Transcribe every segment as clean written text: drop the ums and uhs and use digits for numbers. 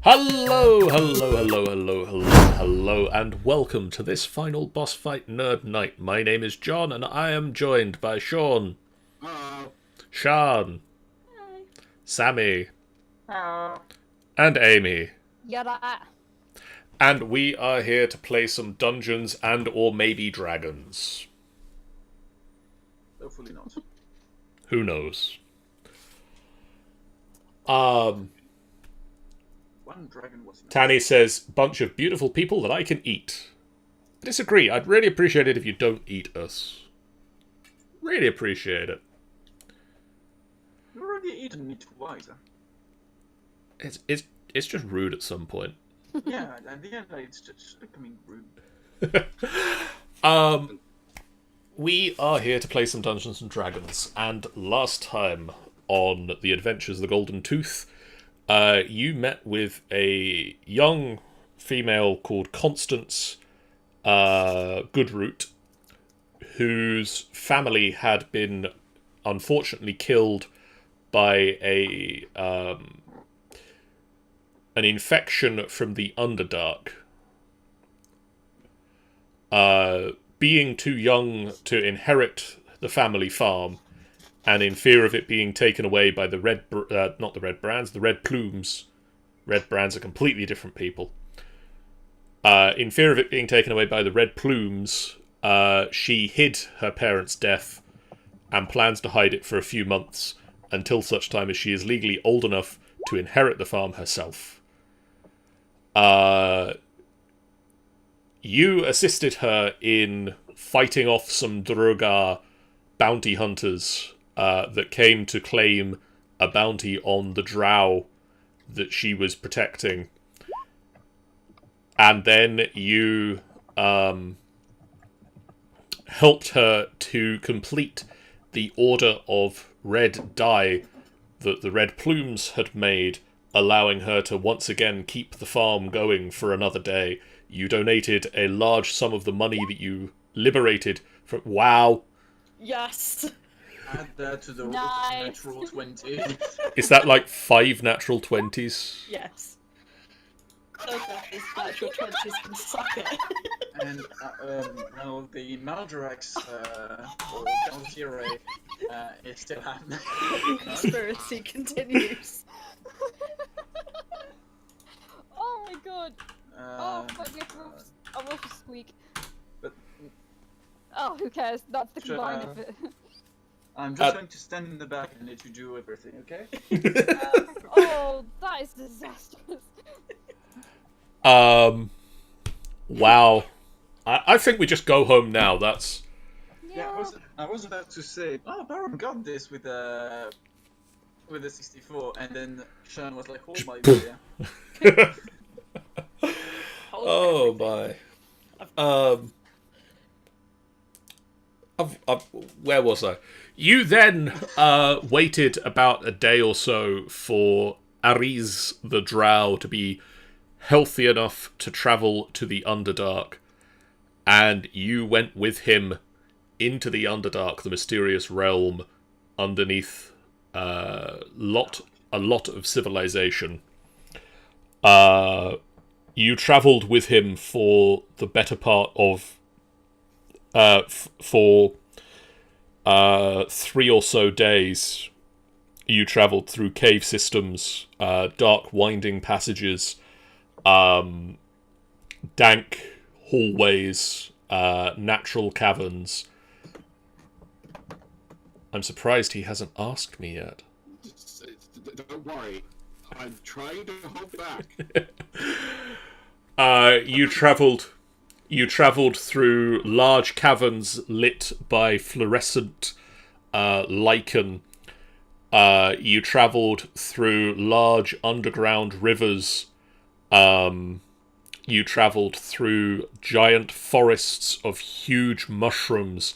Hello, and welcome to this final boss fight nerd night. My name is John, and I am joined by Sean, Sean, Sammy, and Amy. Yada. And we are here to play some Dungeons and or maybe Dragons. Hopefully not. Who knows? One dragon was enough. Tanny says, bunch of beautiful people that I can eat. I disagree. I'd really appreciate it if you don't eat us. Really appreciate it. You already eaten me twice. It's just rude at some point. Yeah, at the end it's just becoming rude. We are here to play some Dungeons and Dragons, and last time on the Adventures of the Golden Tooth, you met with a young female called Constance Goodroot, whose family had been unfortunately killed by an infection from the Underdark. Being too young to inherit the family farm, and in fear of it being taken away by the Red Plumes. Red Brands are completely different people. In fear of it being taken away by the Red Plumes, she hid her parents' death and plans to hide it for a few months until such time as she is legally old enough to inherit the farm herself. You assisted her in fighting off some Drogar bounty hunters that came to claim a bounty on the drow that she was protecting. And then you helped her to complete the order of red dye that the Red Plumes had made, allowing her to once again keep the farm going for another day. You donated a large sum of the money that you liberated from... Wow. Yes. Add that to the Nice. natural 20. Is that like 5 natural 20s? Yes. So that is natural 20s can suck it. And now the Maldrax or Galtiere is still happening. Conspiracy continues. Oh my god. Oh, my nipples. I want to squeak. But Oh, who cares? That's the Shut combine up. of it. I'm just going to stand in the back and let you do everything, okay? Oh, that is disastrous. Wow. I think we just go home now. That's... Yeah, I was about to say, oh, Baron got this with the 64, and then Sean was like, oh my god, yeah. Oh my. Where was I? You then waited about a day or so for Ariz the Drow to be healthy enough to travel to the Underdark, and you went with him into the Underdark, the mysterious realm underneath a lot of civilization. You travelled with him for the better part of 3 or so days. You travelled through cave systems, dark winding passages, dank hallways, natural caverns. I'm surprised he hasn't asked me yet. Don't worry, I'm trying to hold back. You travelled through large caverns lit by fluorescent lichen. You travelled through large underground rivers. You travelled through giant forests of huge mushrooms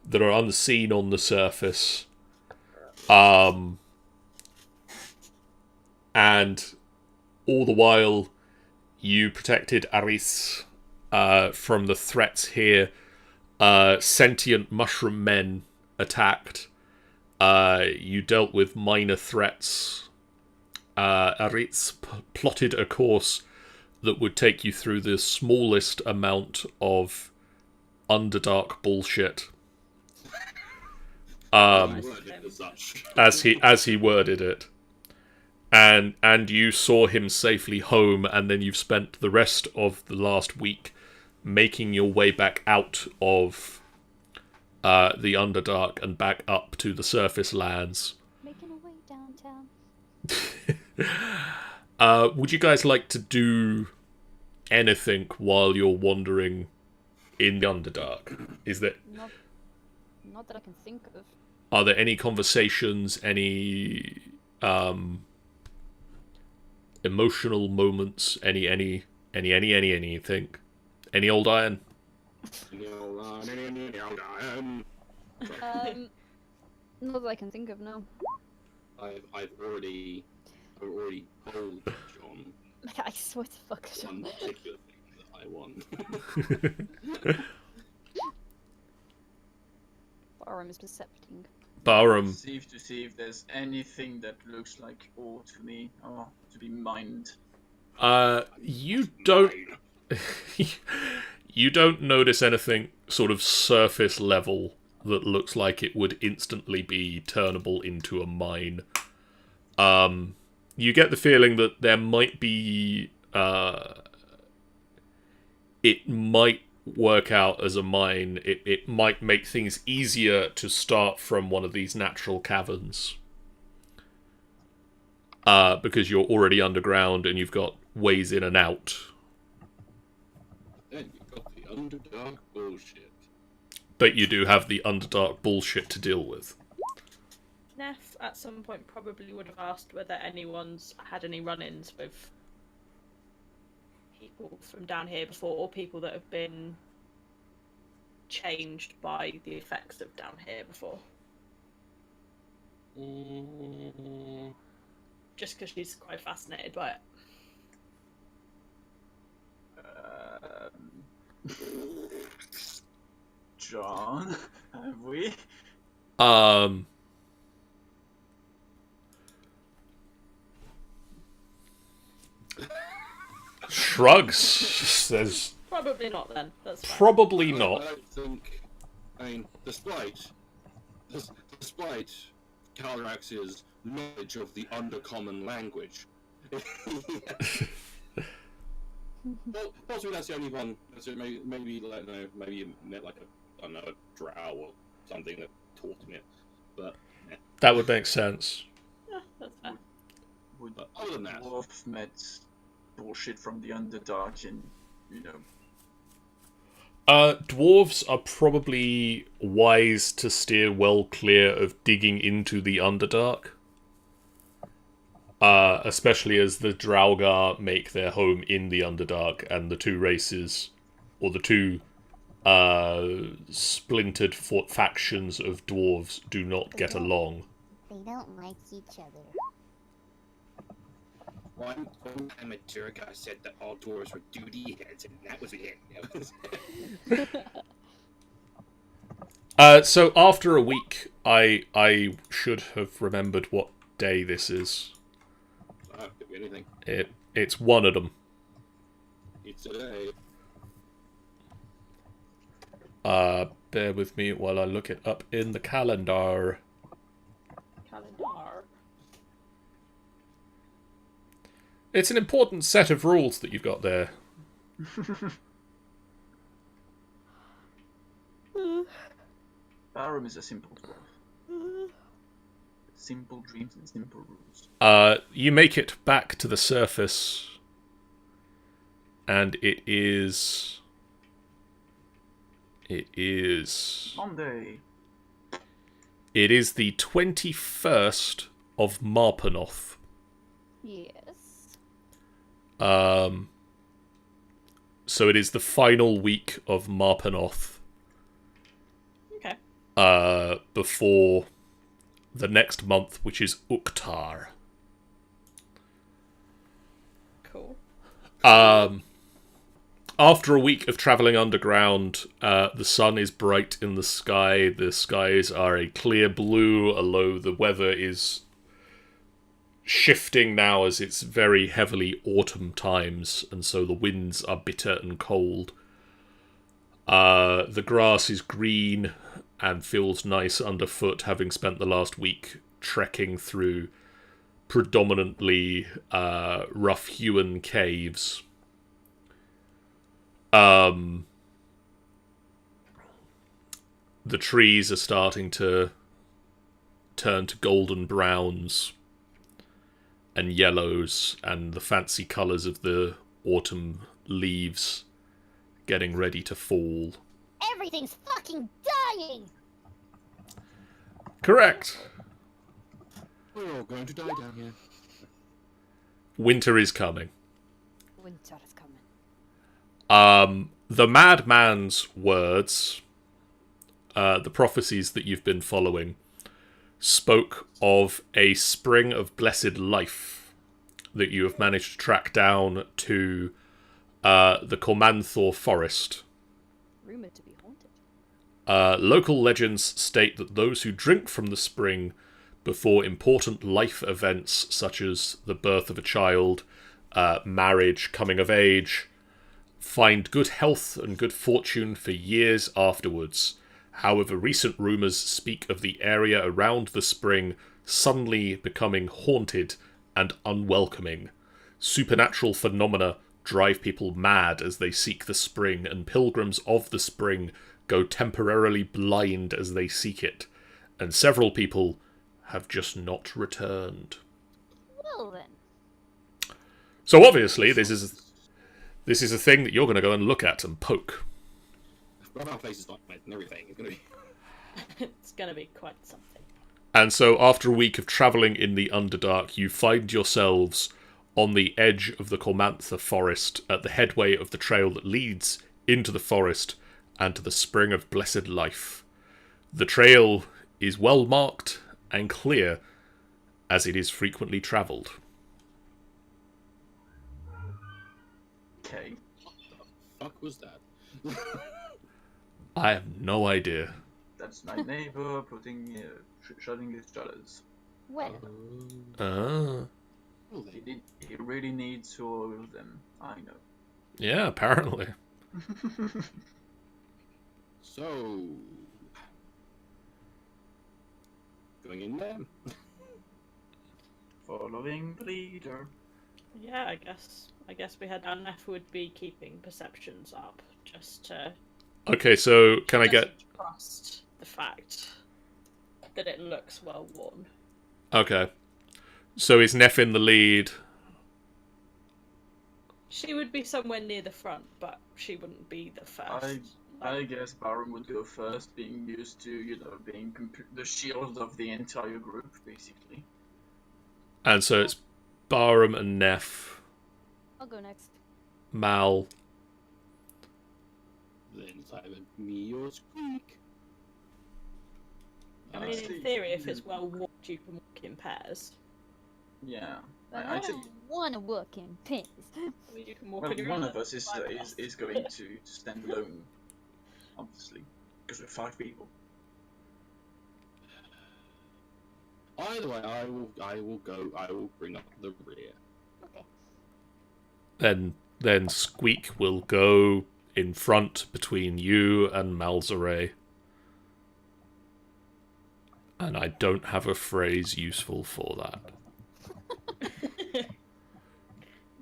that are unseen on the surface. And all the while, you protected Aris from the threats here. Sentient mushroom men attacked. You dealt with minor threats Aritz plotted a course that would take you through the smallest amount of Underdark bullshit. As such. As he worded it. And you saw him safely home, and then you've spent the rest of the last week making your way back out of the Underdark and back up to the surface lands. Making a way downtown. Would you guys like to do anything while you're wandering in the Underdark? Is there... Not that I can think of. Are there any conversations, any emotional moments, anything? Any old iron? Not that I can think of, no. I've already told John I swear to fuck, one particular thing that I want. Barum is percepting. Barum. To see if there's anything that looks like ore to me, or to be mined. You don't... You don't notice anything sort of surface level that looks like it would instantly be turnable into a mine. You get the feeling that there might be... it might work out as a mine. It might make things easier to start from one of these natural caverns. Because you're already underground and you've got ways in and out. Then you've got the Underdark bullshit. But you do have the Underdark bullshit to deal with. Neff at some point probably would have asked whether anyone's had any run-ins with people from down here before, or people that have been changed by the effects of down here before. Just because she's quite fascinated by it. John, have we? Shrugs. Says Probably not then. That's fine. probably not. I don't think. I mean, despite Calrax's knowledge of the undercommon language, well, possibly that's the only one. So maybe like, no, maybe you met like a drow or something that taught him it. But That would make sense. Yeah, that's fair. Would But other than that, dwarf met bullshit from the Underdark and, Dwarves are probably wise to steer well clear of digging into the Underdark. Especially as the Draugr make their home in the Underdark, and the two races, or the two splintered factions of dwarves do not get along. They don't like each other. one amateur guy said that all dwarves were duty heads, and that was it. So after a week, I should have remembered what day this is. Could be anything. It's one of them. It's today. Bear with me while I look it up in the calendar. Calendar. It's an important set of rules that you've got there. Barum is a simple dwarf. Simple dreams and simple rules. You make it back to the surface, and it is Monday. It is the 21st of Marpanoth. Yes. So it is the final week of Marpanoth. Okay. Before the next month, which is Uktar. Cool. After a week of travelling underground, the sun is bright in the sky. The skies are a clear blue, although the weather is shifting now as it's very heavily autumn times, and so the winds are bitter and cold. The grass is green and feels nice underfoot, having spent the last week trekking through predominantly rough-hewn caves. The trees are starting to turn to golden browns and yellows, and the fancy colours of the autumn leaves getting ready to fall. Everything's fucking dying! Correct. We're all going to die down here. Winter is coming. Winter is coming. The madman's words, the prophecies that you've been following, spoke of a spring of blessed life that you have managed to track down to the Cormanthor forest. Rumored to be haunted. Local legends state that those who drink from the spring before important life events such as the birth of a child, marriage, coming of age, find good health and good fortune for years afterwards. However, recent rumours speak of the area around the spring suddenly becoming haunted and unwelcoming. Supernatural phenomena drive people mad as they seek the spring, and pilgrims of the spring go temporarily blind as they seek it. And several people have just not returned. Well then. So obviously, this is a thing that you're going to go and look at and poke. Run our faces like and everything. It's gonna be. It's gonna be quite something. And so, after a week of travelling in the Underdark, you find yourselves on the edge of the Cormantha forest, at the headway of the trail that leads into the forest and to the Spring of Blessed Life. The trail is well marked and clear, as it is frequently travelled. Okay. Fuck was that? I have no idea. That's my neighbor putting, shutting his shutters. Well, Ah. He really needs all of them. I know. Yeah, apparently. So, going in there. Following the leader. Yeah, I guess we had Nef would be keeping perceptions up just to Okay, so can I get... trust the fact that it looks well worn. Okay. So is Neff in the lead? She would be somewhere near the front, but she wouldn't be the first. I guess Baron would go first, being used to, being the shield of the entire group, basically. And so it's Barham and Neff, I'll go next. Mal. Then it's either me or Squeak. I mean, in theory, if it's well walked, you can walk in pairs. Yeah. but I I think don't want to work in pins. You can walk well, in your one own of us is going to stand alone, obviously, because we're 5 people. Either way, I will bring up the rear. Okay. Then Squeak will go in front between you and Malzare. And I don't have a phrase useful for that.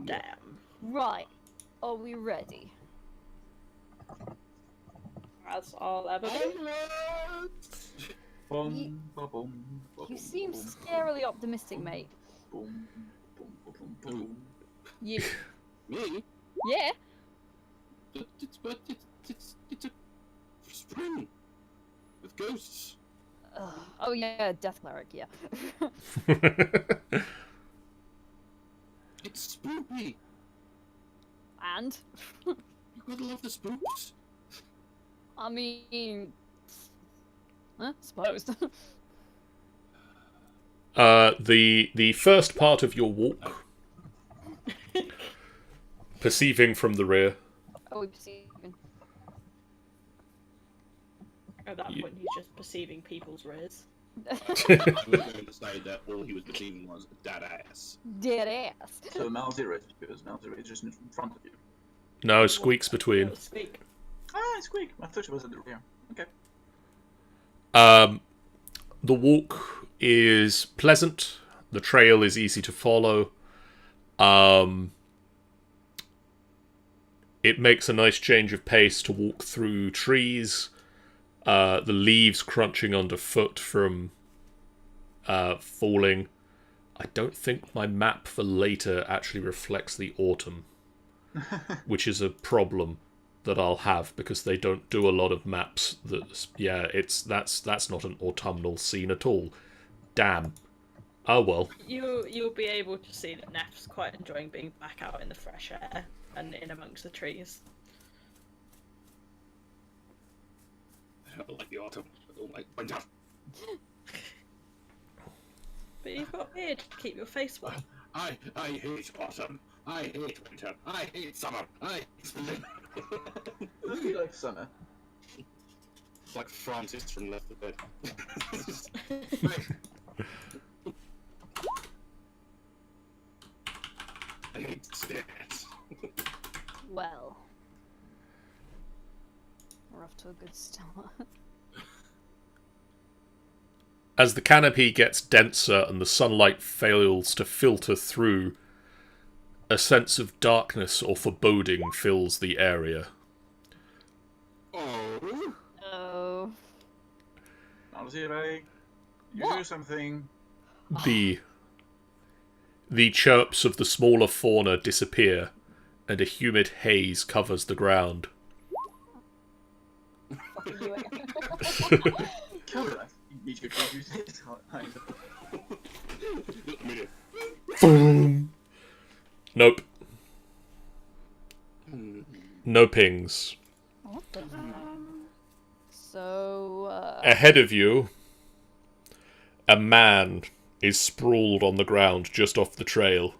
Damn. Right. Are we ready? As I'll ever be. Boom, ba-boom, You ba-boom, seem ba-boom, scarily optimistic, mate. boom, boom, ba-boom, ba-boom. You. Me? Yeah. It's a spring with ghosts. Oh yeah, Death Cleric. Yeah. It's spooky. And You gotta love the spooks. I mean, suppose. The first part of your walk, perceiving from the rear. Are we perceiving? At that point, he's just perceiving people's rears. I'm going to say that all he was receiving was dead ass. Dead ass. So Malzira, because Malzira is just in front of you. No, Squeak's between. Little Squeak. Ah, it's quick. I thought she was at the rear. Okay. The walk is pleasant. The trail is easy to follow. It makes a nice change of pace to walk through trees. The leaves crunching underfoot from falling. I don't think my map for later actually reflects the autumn, which is a problem that I'll have because they don't do a lot of maps. That's not an autumnal scene at all. Damn. Oh well. You'll be able to see that Neff's quite enjoying being back out in the fresh air and in amongst the trees. I don't like the autumn. I don't like winter. But you've got a beard to keep your face warm. I hate autumn. I hate winter. I hate summer. I hate spring. I really like summer. It's like Francis from Left 4 Dead. I hate stairs. Well, we're off to a good start. As the canopy gets denser and the sunlight fails to filter through, a sense of darkness or foreboding fills the area. Oh. Oh. Malzira, you What? do something. The chirps of the smaller fauna disappear, and a humid haze covers the ground. Cover that. You should use this. Boom. Nope. No pings. What the? So, Ahead of you, a man is sprawled on the ground just off the trail.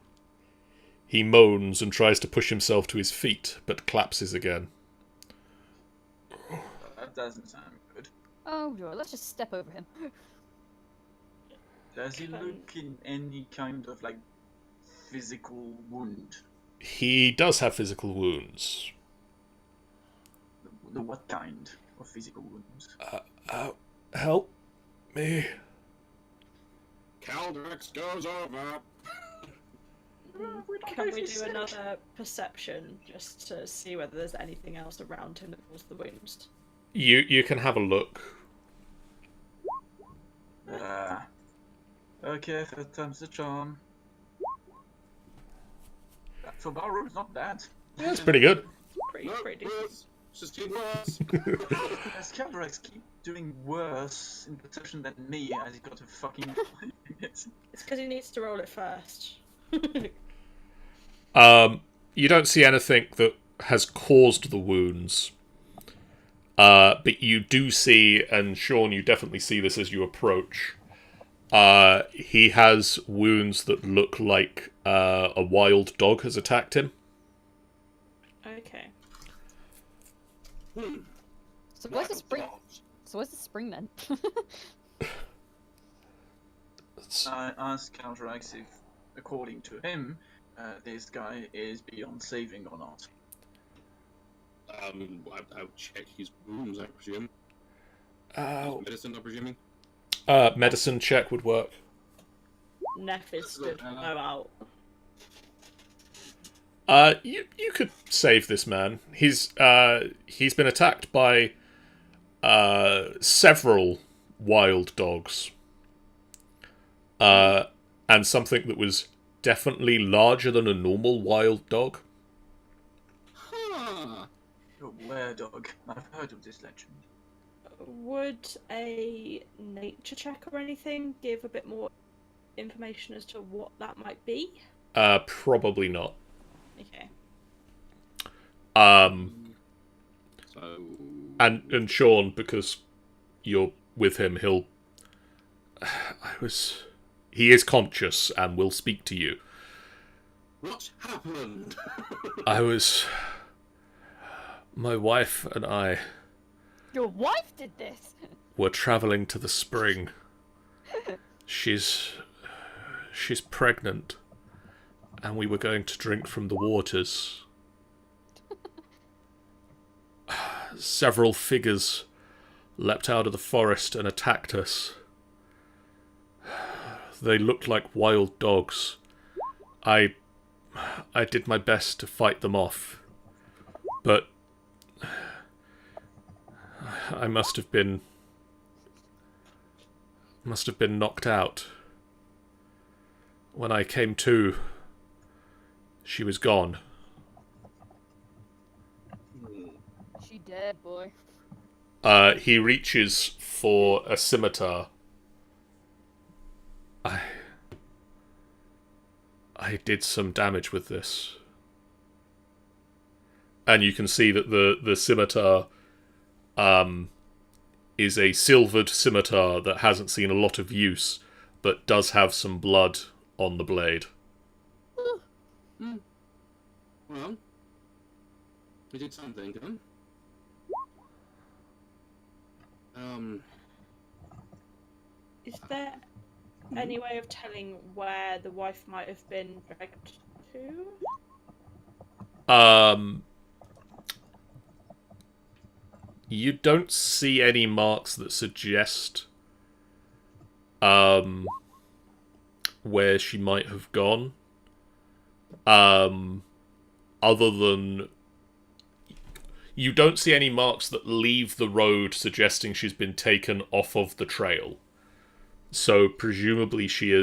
He moans and tries to push himself to his feet, but collapses again. That doesn't sound good. oh, sure, let's just step over him. Does he look in any kind of like physical wound? He does have physical wounds. The what kind of physical wounds? Help me. Caldrex goes over. Can we do another perception just to see whether there's anything else around him that caused the wounds? You can have a look. Okay, third time's the charm. For Baru, it's not bad. Yeah, that's pretty good. Pretty No, decent. worse. It's just getting worse. As Caldrex keep doing worse in perception than me, as he got a fucking minutes. It's because he needs to roll it first. You don't see anything that has caused the wounds. But you do see, and Sean, you definitely see this as you approach, he has wounds that look like a wild dog has attacked him. Okay. So where's the spring? So where's the spring then? I asked Caldrex if, according to him, this guy is beyond saving or not. I'll check his wounds, I presume. Medicine, I'm presuming. Medicine check would work. Neff is stood out. You could save this man. He's been attacked by several wild dogs. And something that was definitely larger than a normal wild dog. Huh. A were-dog. I've heard of this legend. Would a nature check or anything give a bit more information as to what that might be? Probably not. Okay. So... And Sean, because you're with him, he is conscious and will speak to you. What happened? My wife and I Your wife did this. were travelling to the spring. She's pregnant, and we were going to drink from the waters. Several figures leapt out of the forest and attacked us. They looked like wild dogs. I did my best to fight them off, but I must have been knocked out. When I came to, she was gone. She dead, boy. He reaches for a scimitar. I did some damage with this. And you can see that the scimitar is a silvered scimitar that hasn't seen a lot of use, but does have some blood on the blade. Well, we did something, huh? Is there any way of telling where the wife might have been dragged to? You don't see any marks that suggest where she might have gone. Other than you don't see any marks that leave the road suggesting she's been taken off of the trail. So presumably she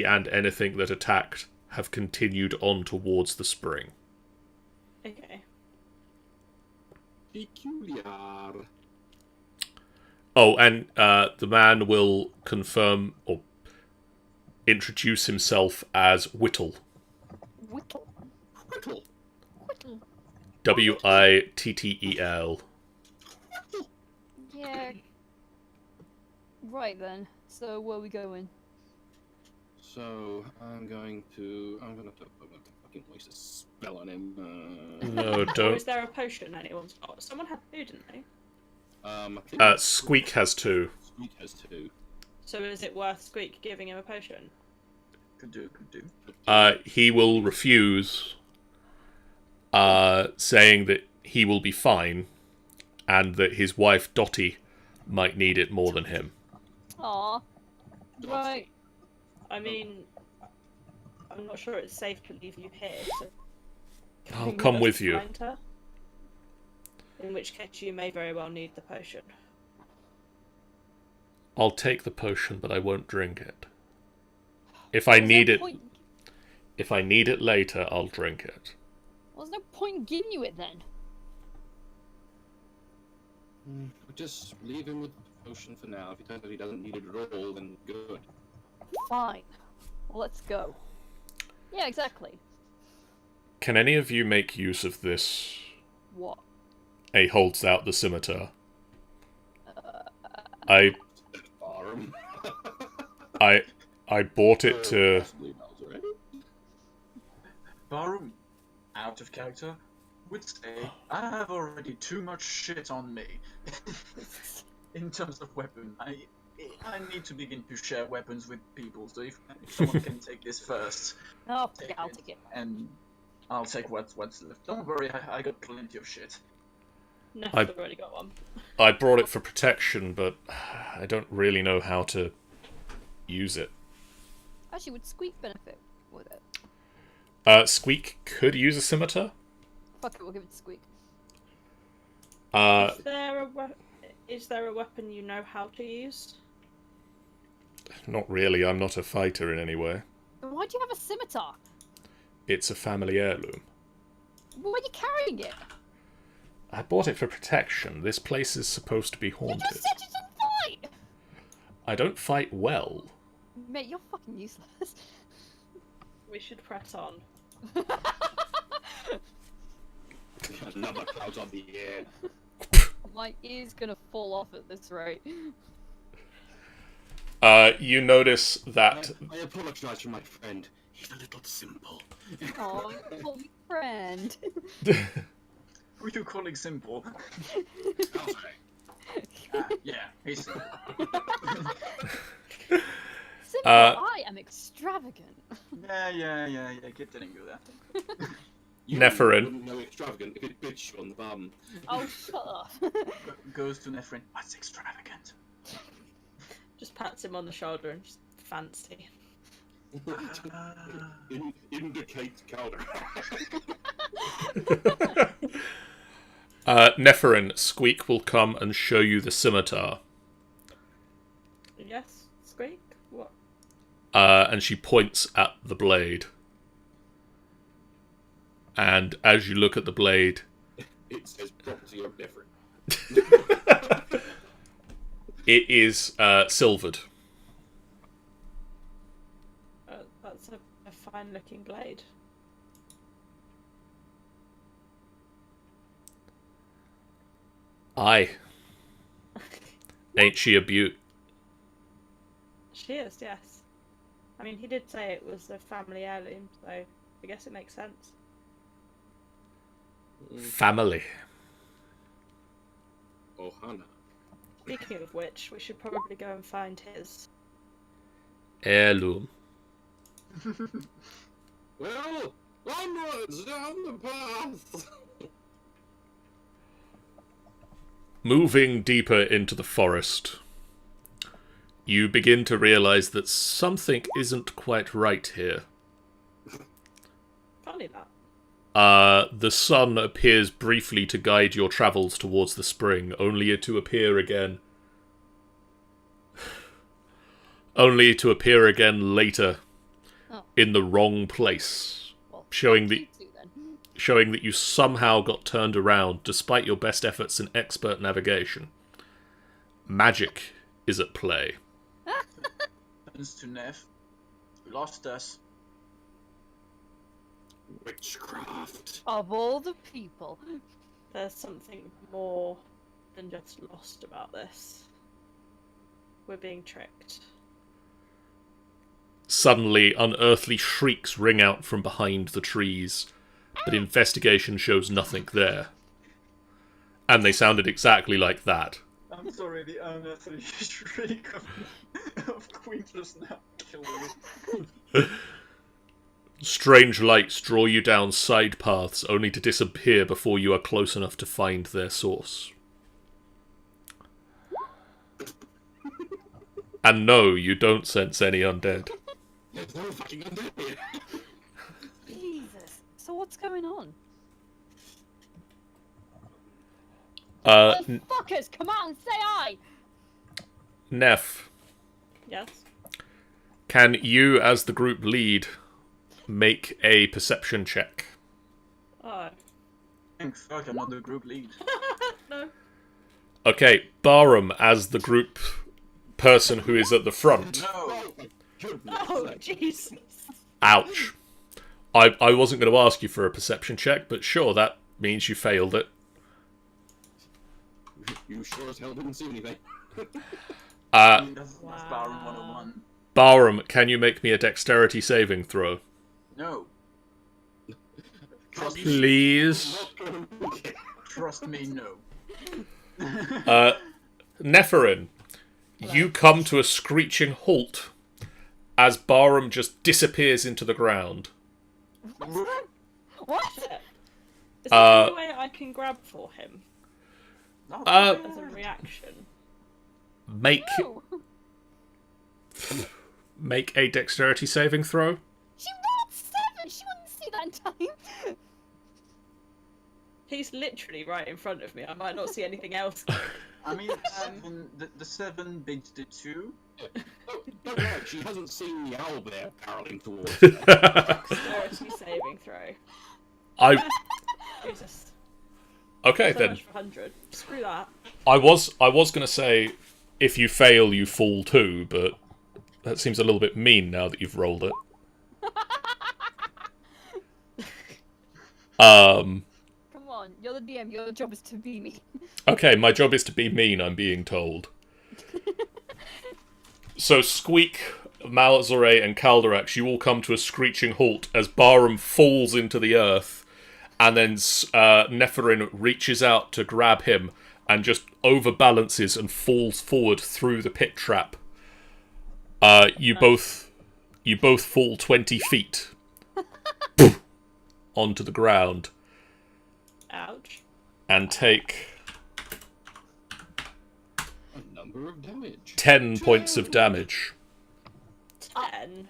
and anything that attacked have continued on towards the spring. Okay. Peculiar. Oh, and the man will confirm or introduce himself as Whittle. Whittle. Whittle. Whittle. Wittel. Yeah. Right then. So where are we going? So I'm gonna fucking waste a spell on him. No, Or don't. is there a potion anyone's got? Someone had two, didn't they? I think Squeak has 2. Squeak has 2. So is it worth Squeak giving him a potion? Could do. He will refuse, saying that he will be fine, and that his wife Dottie might need it more than him. Aw. Right. I mean, I'm not sure it's safe to leave you here, so... I'll come with you. Find her? In which case you may very well need the potion. I'll take the potion, but I won't drink it. If I need it later, I'll drink it. Well, there's no point in giving you it then. We'll just leave him with the potion for now. If he turns out he doesn't need it at all, then good. Fine. Well, let's go. Yeah, exactly. Can any of you make use of this? What? A holds out the scimitar. I bought it to... Barum, out of character, would say I have already too much shit on me. In terms of weapon, I need to begin to share weapons with people. So if someone can take this first, Oh, yeah, I'll take it. and I'll take what's left. Don't worry, I got plenty of shit. No, I've already got one. I brought it for protection, but I don't really know how to use it. Actually, would Squeak benefit with it? Squeak could use a scimitar. Fuck it, we'll give it to Squeak. Is there a weapon you know how to use? Not really, I'm not a fighter in any way. Then why do you have a scimitar? It's a family heirloom. Why are you carrying it? I bought it for protection. This place is supposed to be You haunted. just said you didn't fight! I don't fight well. Mate, you're fucking useless. We should press on. Another cloud on the air. My ear's gonna fall off at this rate. You notice that... I apologize for my friend. He's a little simple. Oh, call me friend. Who are you calling simple? Yeah, he's Simple, Uh, I am extravagant. yeah. Keep telling you that. You Neferin. wouldn't know extravagant if it bit you on the bum. Oh, shut up. Goes to Neferin. What's extravagant? Just pats him on the shoulder and just fancy. Indicate Calder. Neferin, Squeak will come and show you the scimitar. Yes, Squeak? What? And she points at the blade. And as you look at the blade, It says property of Neferin. it is silvered. That's a fine looking blade. Aye. Ain't she a beaut? She is, yes. I mean, he did say it was a family heirloom, so I guess it makes sense. Family. Oh, Hannah. Speaking of which, we should probably go and find his. Heirloom. Well, onwards down the path. Moving deeper into the forest, you begin to realize that something isn't quite right here. Funny that. The sun appears briefly to guide your travels towards the spring, only to appear again. Only to appear again later Oh. in the wrong place, Well, showing fuck that you two, then. showing that you somehow got turned around despite your best efforts in expert navigation. Magic is at play. Turns to Neff. You lost us. Witchcraft. Of all the people. There's something more than just lost about this. We're being tricked. Suddenly, unearthly shrieks ring out from behind the trees, but investigation shows nothing there. And they sounded exactly like that. I'm sorry, the unearthly shriek of Queen just now killed me. Strange lights draw you down side paths only to disappear before you are close enough to find their source. And no, you don't sense any undead. There's no fucking undead here. Jesus. So what's going on? N- Fuckers, come out and say aye! Neff, Yes? can you, as the group lead, make a perception check? Oh. Thank fuck, I'm not the group lead. No. Okay, Barham, as the group person who is at the front. No! Oh my goodness. Oh, sake. jeez. Ouch. I wasn't going to ask you for a perception check, but sure, that means you failed it. You sure as hell didn't see anything. That's Wow. Baron 101. Barham, can you make me a dexterity saving throw? No. Trust me, Please. Not gonna make it. trust me, no. Neferin, you come to a screeching halt as Barham just disappears into the ground. What? Is there any way I can grab for him No, as a reaction? Make No. make a dexterity saving throw. She rolled 7! She wouldn't see that in time! He's literally right in front of me. I might not see anything else. I mean, the 7 beats the 2. Don't worry, she hasn't seen the owlbear barreling towards her. Dexterity saving throw. I Jesus. okay So then. much for 100. Screw that. I was going to say if you fail you fall too, but that seems a little bit mean now that you've rolled it. Come on, you're the DM, your job is to be me. Okay, my job is to be mean, I'm being told. So Squeak, Malzore, and Calderax, you all come to a screeching halt as Barham falls into the earth, and then Neferin reaches out to grab him, and just overbalances and falls forward through the pit trap. You both fall 20 feet onto the ground. Ouch. And take A number of damage. 10 points of damage. 10.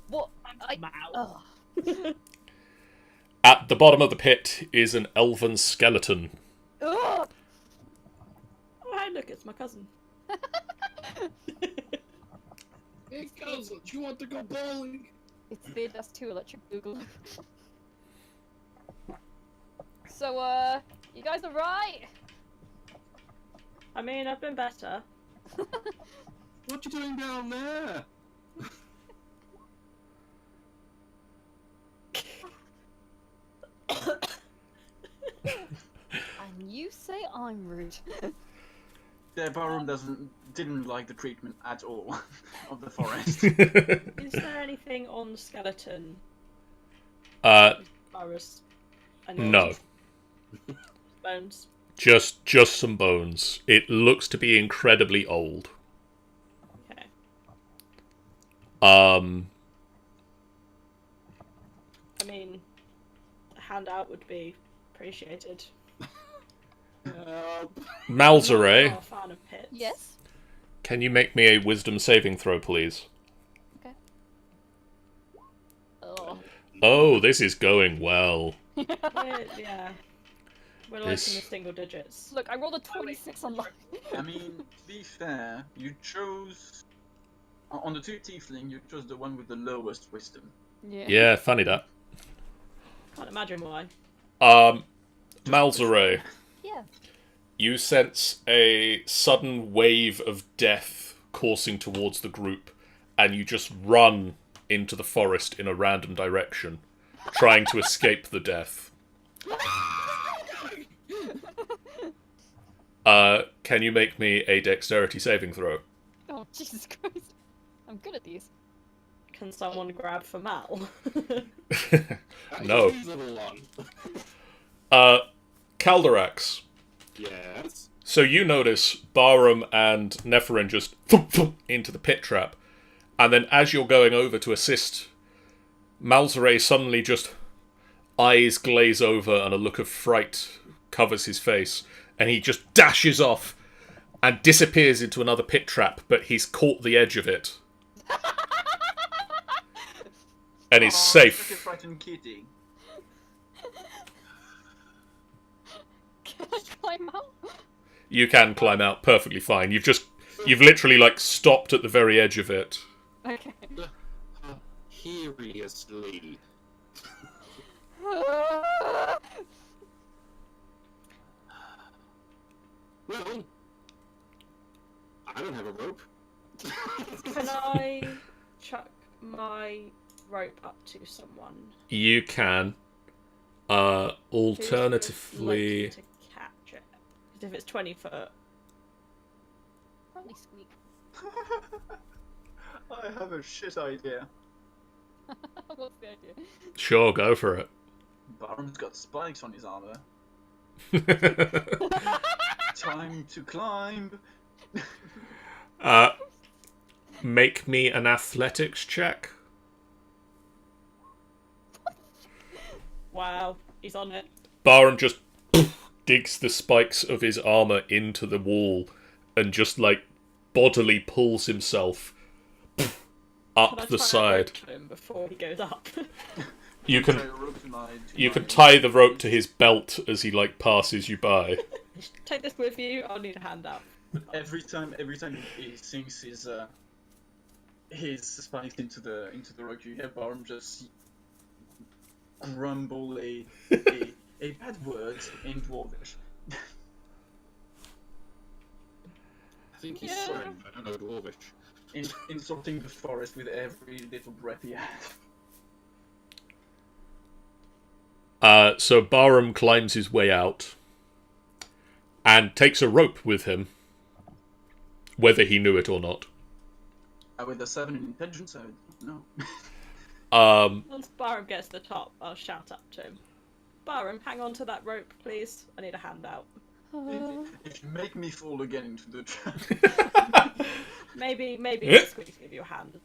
What? Wow. At the bottom of the pit is an elven skeleton. Ugh. Oh, hey, look, it's my cousin. Hey, cousin, do you want to go bowling? It's the Dust 2 Electric Boogaloo. So, you guys alright? I mean, I've been better. What you doing down there? And you say I'm rude. Yeah, Barum didn't like the treatment at all of the forest. Is there anything on the skeleton? Virus? No. Bones? Just some bones. It looks to be incredibly old. Okay. Um, I mean, a handout would be appreciated. Malzere, I'm not a fan of pits. Yes? can you make me a wisdom saving throw, please? Okay. Oh. Oh, this is going well. Yeah. We're like in the This- single digits. Look, I rolled a 26 on luck. I mean, to be fair, you chose... On the two tiefling, you chose the one with the lowest wisdom. Yeah. Yeah, funny that. Can't imagine why. Malzere, Yeah. you sense a sudden wave of death coursing towards the group, and you just run into the forest in a random direction, trying to escape the death. Can you make me a dexterity saving throw? Oh, Jesus Christ. I'm good at these. Can someone grab for Mal? No. Usable one. Calderax. Yes. So you notice Barum and Nephirin just thump, thump, into the pit trap, and then as you're going over to assist, Malzere suddenly just eyes glaze over and a look of fright covers his face, and he just dashes off and disappears into another pit trap, but he's caught the edge of it. And is Aw, safe. Such a frightened kitty. Can I climb out? You can climb out perfectly fine. You've literally like stopped at the very edge of it. Okay. Curiously. Well, I don't have a rope. Can I chuck my rope up to someone? You can. Who's Alternatively, most likely to catch it? Because if it's 20 foot, Probably Squeak. I have a shit idea. What's the idea? sure, go for it. Barum's got spikes on his armor. Time to climb. Make me an athletics check. wow, he's on it. Barum just digs the spikes of his armor into the wall and just like bodily pulls himself Can up I the try side. and rope him before he goes up? You Try can a rope to you my- can tie the rope to his belt as he like passes you by. Take this with you. I'll need a handout. Every time he sinks his spikes into the rope, you hear Barum just grumble a bad word in Dwarvish. I think he's Yeah. sorry, I don't know Dwarvish. Insulting the forest with every little breath he has. So Barum climbs his way out and takes a rope with him, whether he knew it or not. With a 7 in intelligence, I no. Once Barum gets to the top, I'll shout up to him. Barham, hang on to that rope, please. I need a handout. If you make me fall again into the trap, Maybe Yeah. just squeeze give you a hand.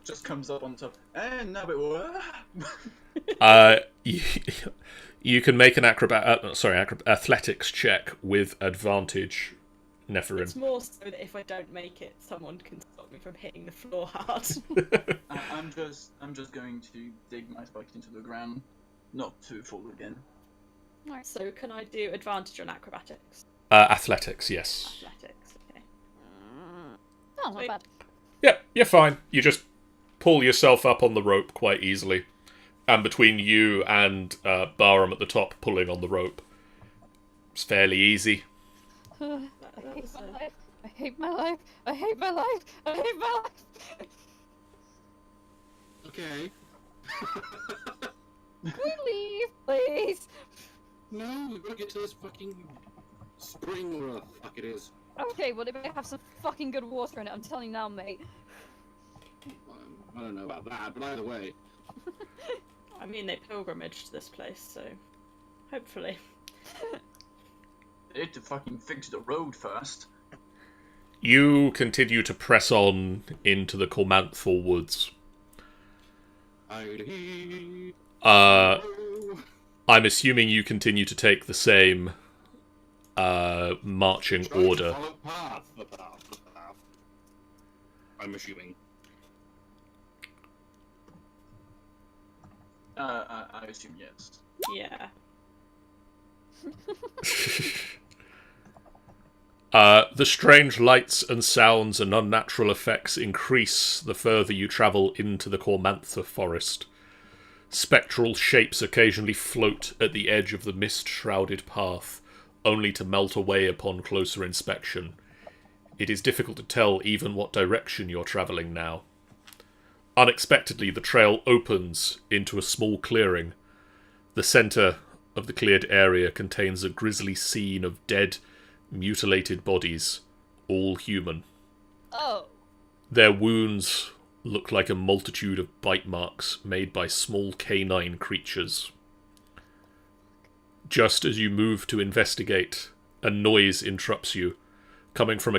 just comes up on top, and now it works. You can make an athletics check with advantage, Neferin. It's more so that if I don't make it, someone can stop me from hitting the floor hard. I'm just going to dig my spikes into the ground, not to fall again. Right, so can I do advantage on acrobatics? Athletics, yes. Athletics, okay. Sounds not bad. Yeah, you're fine. You just pull yourself up on the rope quite easily. And between you and Barham at the top pulling on the rope, it's fairly easy. I hate my life. I hate my life. I hate my life. I hate my life. Okay. Can we leave, please? No, we've got to get to this fucking spring, where the fuck it is. Okay, well, it better have some fucking good water in it. I'm telling you now, mate. I don't know about that, but either way. I mean, they pilgrimaged to this place, so hopefully. They need to fucking fix the road first. You continue to press on into the Cormanthal woods. I'm assuming you continue to take the same marching order. The path. I'm assuming. I assume yes. Yeah. The strange lights and sounds and unnatural effects increase the further you travel into the Cormantha forest. Spectral shapes occasionally float at the edge of the mist-shrouded path, only to melt away upon closer inspection. It is difficult to tell even what direction you're travelling now. Unexpectedly, the trail opens into a small clearing. The centre of the cleared area contains a grisly scene of dead, mutilated bodies, all human. Oh. Their wounds look like a multitude of bite marks made by small canine creatures. Just as you move to investigate, a noise interrupts you, coming into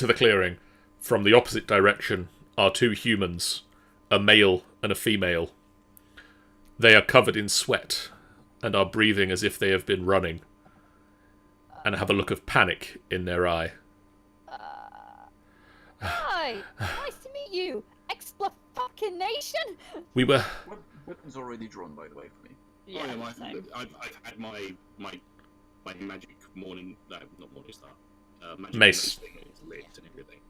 the clearing from the opposite direction are two humans, a male and a female. They are covered in sweat and are breathing as if they have been running, and have a look of panic in their eye. Hi. Nice to meet you. Fucking nation. We were... Weapons already drawn, by the way, for me. Yeah, same. I've had my magic morning, no, not morning star, magic Mace. thing lit and everything.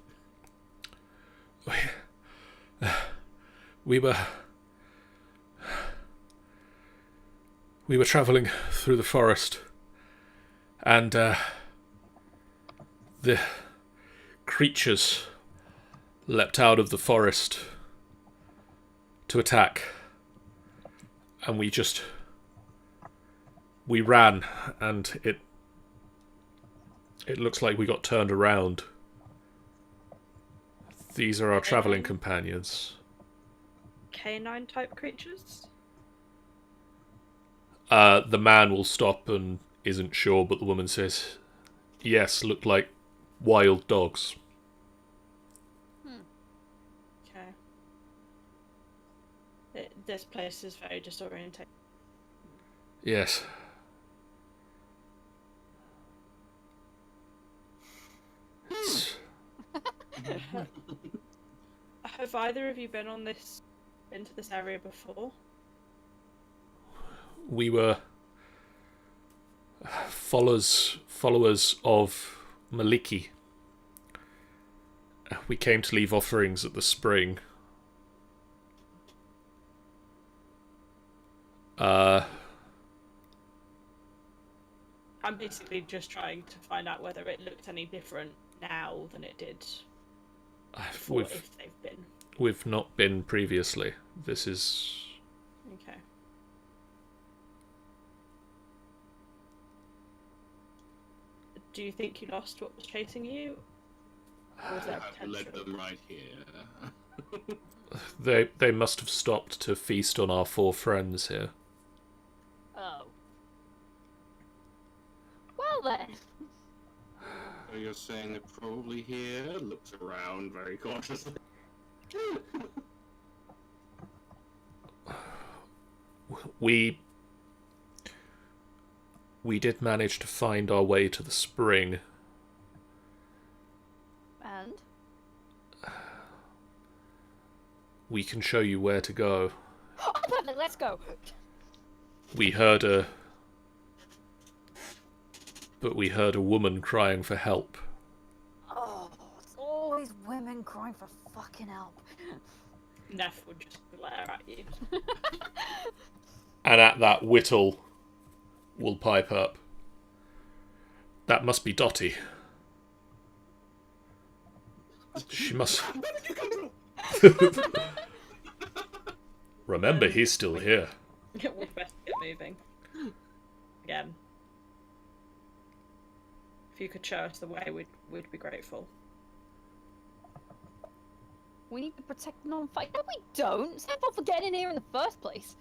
We were travelling through the forest, and the creatures leapt out of the forest to attack, and we ran, and it looks like we got turned around. These are our travelling companions. Canine type creatures? The man will stop and isn't sure, but the woman says, yes, look like wild dogs. Okay. This place is very disorientating. Yes. Have either of you been into this area before? We were followers of Maliki. We came to leave offerings at the spring. I'm basically just trying to find out whether it looked any different now than it did before, if they've been. We've not been previously. This is... Okay. Do you think you lost what was chasing you? Or was there I've led potential? them right here. They must have stopped to feast on our four friends here. well then. So you're saying they're probably here? Looks around very cautiously. We did manage to find our way to the spring. And? We can show you where to go. Oh, perfect, let's go. We heard a woman crying for help. Oh, it's always women crying for fucking help. Neff would just glare at you. And at that, Whittle will pipe up. That must be Dottie. She must... Remember, he's still here. We'll best get moving. Again. If you could show us the way, we'd be grateful. We need to protect the non-fight. No, we don't. It's their fault for getting in here in the first place.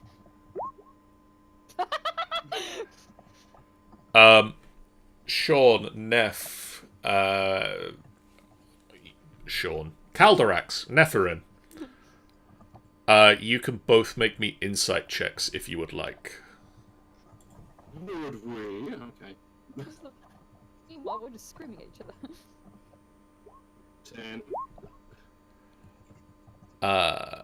Sean, Neff, Sean, Calderax, Nephirin. You can both make me insight checks if you would like. Would we? Okay. Meanwhile, we're just screaming at each other. 10. Uh-oh.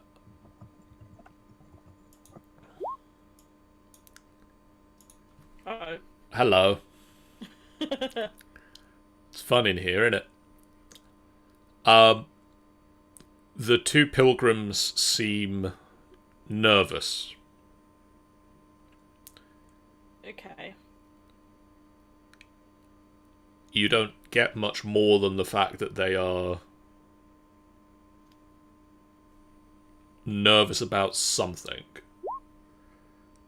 Hello. It's fun in here, isn't it? The two pilgrims seem nervous. Okay. You don't get much more than the fact that they are nervous about something.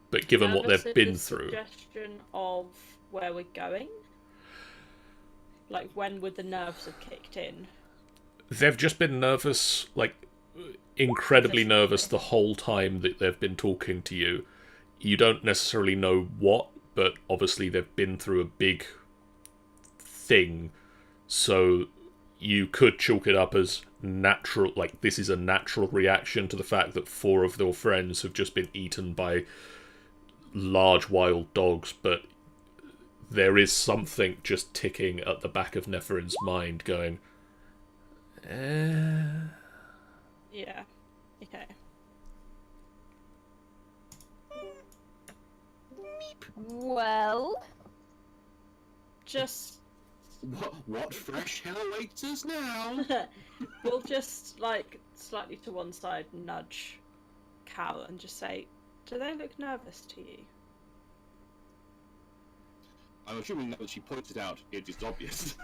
But given what they've been through... Suggestion of where we're going? Like, when would the nerves have kicked in? They've just been nervous, like, incredibly nervous the whole time that they've been talking to you. You don't necessarily know what, but obviously they've been through a big thing, so you could chalk it up as natural, like, this is a natural reaction to the fact that 4 of their friends have just been eaten by large wild dogs, but there is something just ticking at the back of Nephirin's mind going, Yeah. Okay. Well, Just... What fresh hell awaits us now? we'll just, like, slightly to one side nudge Cal and just say, do they look nervous to you? I'm assuming that she pointed out it is obvious.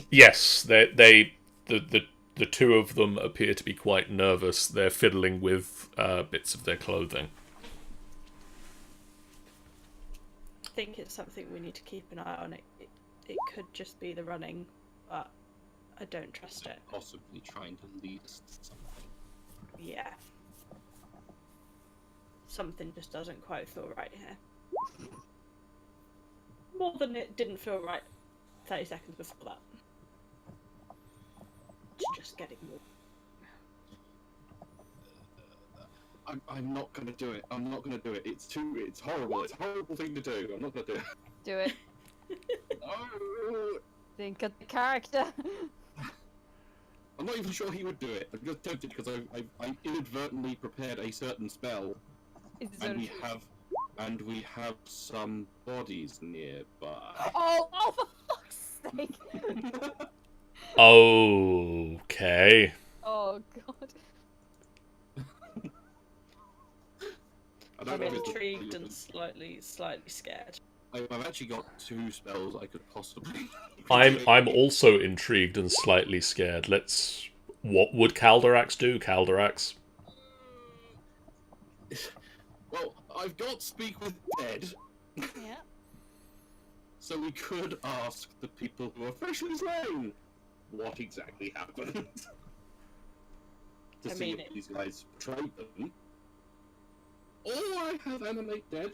yes, the two of them appear to be quite nervous. They're fiddling with bits of their clothing. I think it's something we need to keep an eye on. It could just be the running, but I don't trust it. Possibly trying to lead us to something. Yeah. Something just doesn't quite feel right here. More than it didn't feel right 30 seconds before that. It's just getting more. I'm not gonna do it. I'm not gonna do it. It's horrible. It's a horrible thing to do. I'm not gonna do it. do it. No. Think of the character. I'm not even sure he would do it. I'm just tempted because I inadvertently prepared a certain spell, and we have some bodies nearby. Oh, for fuck's sake! Okay. Oh god. I'm intrigued and slightly scared. I've actually got 2 spells I could possibly. I'm also intrigued and slightly scared. What would Calderax do, Calderax? Well, I've got Speak with Dead. Yeah. So we could ask the people who are freshly slain what exactly happened. To see if these guys betrayed them. Or I have Animate Dead.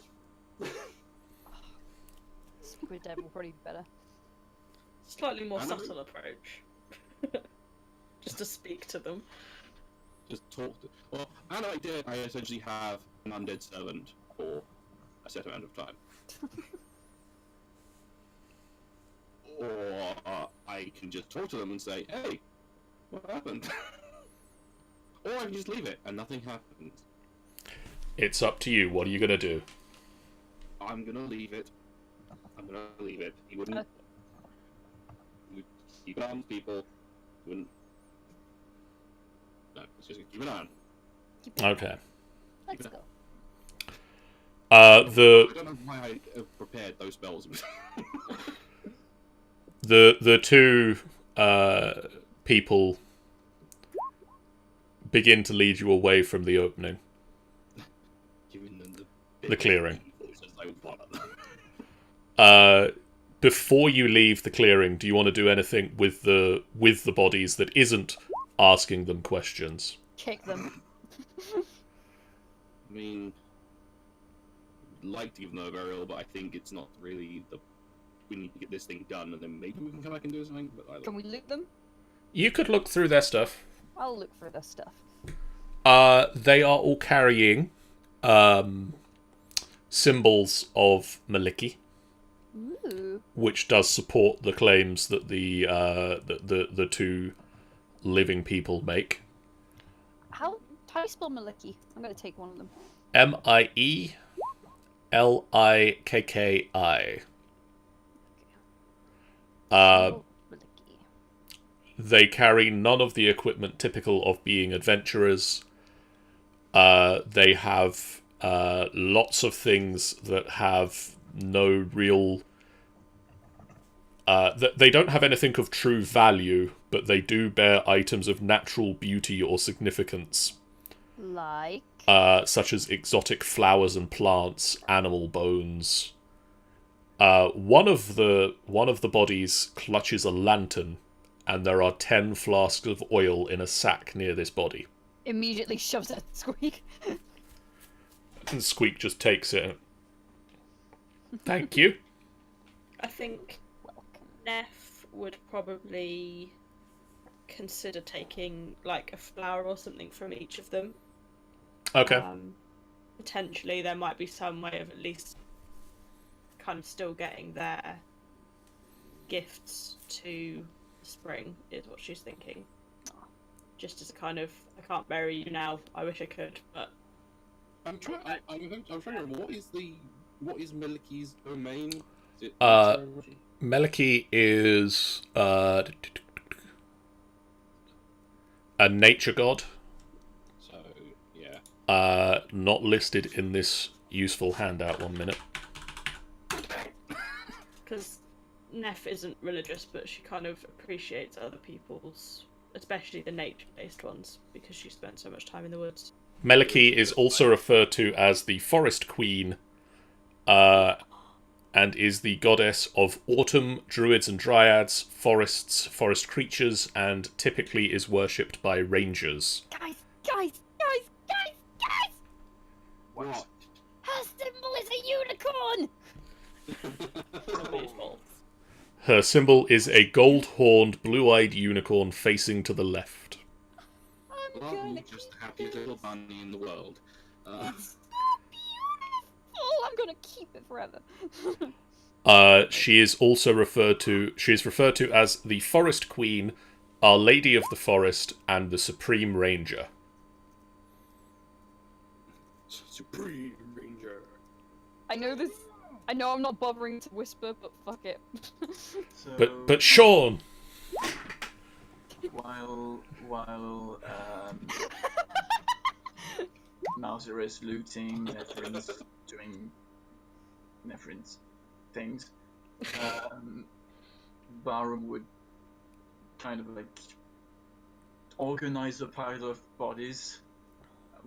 Speak with Dead will probably be better. Slightly more I know. subtle approach. Just to speak to them. Just talk to. Well, an idea. I essentially have an undead servant for a set amount of time. Or I can just talk to them and say, "Hey, what happened?" Or I can just leave it and nothing happens. It's up to you. What are you gonna do? I'm gonna leave it. I'm gonna leave it. He wouldn't. He would keep an eye on people. He wouldn't. No, it's just keep an eye on. Okay. Let's go. I don't know why I prepared those spells. The two people begin to lead you away from the opening, Giving them the clearing. I Before you leave the clearing, do you want to do anything with the bodies that isn't asking them questions? Kick them. mean, I'd like to give them a burial, but I think it's not really the. We need to get this thing done, and then maybe we can come back and do something. But I don't. Can we loot them? You could look through their stuff. I'll look for their stuff. They are all carrying symbols of Maliki, Ooh. which does support the claims that the two living people make. How do you spell Maliki? I'm gonna take one of them. Miellikki. Maliki. They carry none of the equipment typical of being adventurers. They have lots of things that have no real... they don't have anything of true value, but they do bear items of natural beauty or significance. Like. Such as exotic flowers and plants, animal bones. One of the bodies clutches a lantern, and there are 10 flasks of oil in a sack near this body. Immediately shoves it at Squeak. And Squeak just takes it. Thank you. I think Neff would probably consider taking like a flower or something from each of them. Okay. Potentially there might be some way of at least kind of still getting their gifts to Spring, is what she's thinking. Just as a kind of, I can't bury you now, I wish I could, but... I'm trying to remember, what is Meliki's domain? Is it Meliki is a nature god. So, yeah. Not listed in this useful handout. 1 minute. Because Neff isn't religious, but she kind of appreciates other people's, especially the nature-based ones, because she spent so much time in the woods. Meliki is also referred to as the Forest Queen, and is the goddess of autumn, druids and dryads, forests, forest creatures, and typically is worshipped by rangers. Guys! What? Her symbol is a unicorn! Her symbol is a gold-horned, blue-eyed unicorn facing to the left. I'm Well, gonna just the keep happiest it. little bunny in the world. It's so beautiful! I'm gonna keep it forever. She is also referred to as the Forest Queen, Our Lady of the Forest, and the Supreme Ranger. Supreme Ranger. I know I'm not bothering to whisper, but fuck it. So, But Sean! while Mouser is looting, Nephrin's doing Nephrin's things, Barum would kind of like organize a pile of bodies,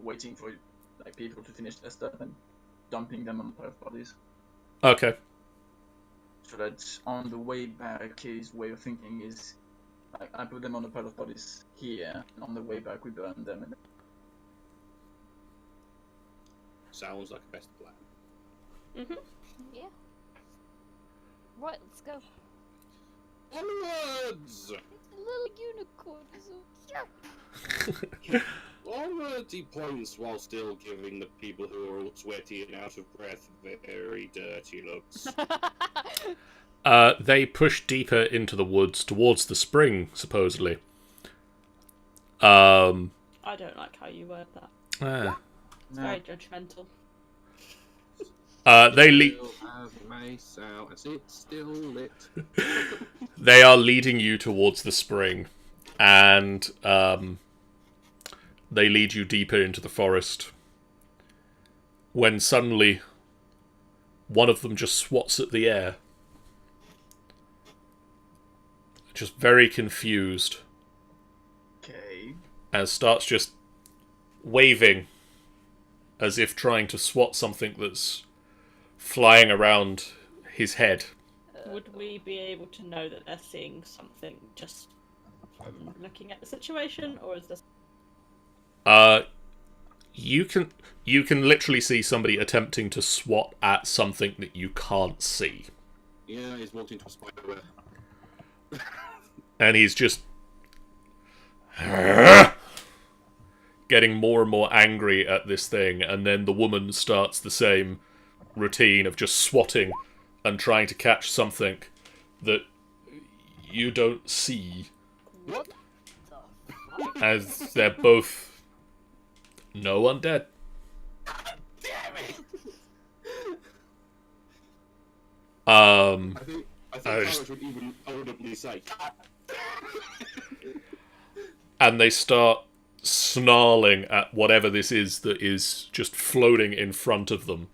waiting for like people to finish their stuff and dumping them on the pile of bodies. Okay. So that on the way back, his way of thinking is, I put them on a pile of bodies here, and on the way back we burn them. And Sounds like a best plan. Yeah. Right, let's go. Onwards! It's a little unicorn. So cute. Onwards, he points while still giving the people who are all sweaty and out of breath very dirty looks. They push deeper into the woods towards the spring, supposedly. I don't like how you word that. It's No. very judgmental. They lead. Still have mace out as it's still lit. They are leading you towards the spring, and they lead you deeper into the forest. When suddenly, one of them just swats at the air, just very confused, Okay. and starts just waving as if trying to swat something that's flying around his head. Would we be able to know that they're seeing something just from looking at the situation, or is this? You can literally see somebody attempting to swat at something that you can't see, Yeah, he's walked into a spider web. and he's just getting more and more angry at this thing, and then the woman starts the same routine of just swatting and trying to catch something that you don't see, What? as they're both no undead. Damn it! I think Courage would even audibly say, and they start snarling at whatever this is that is just floating in front of them.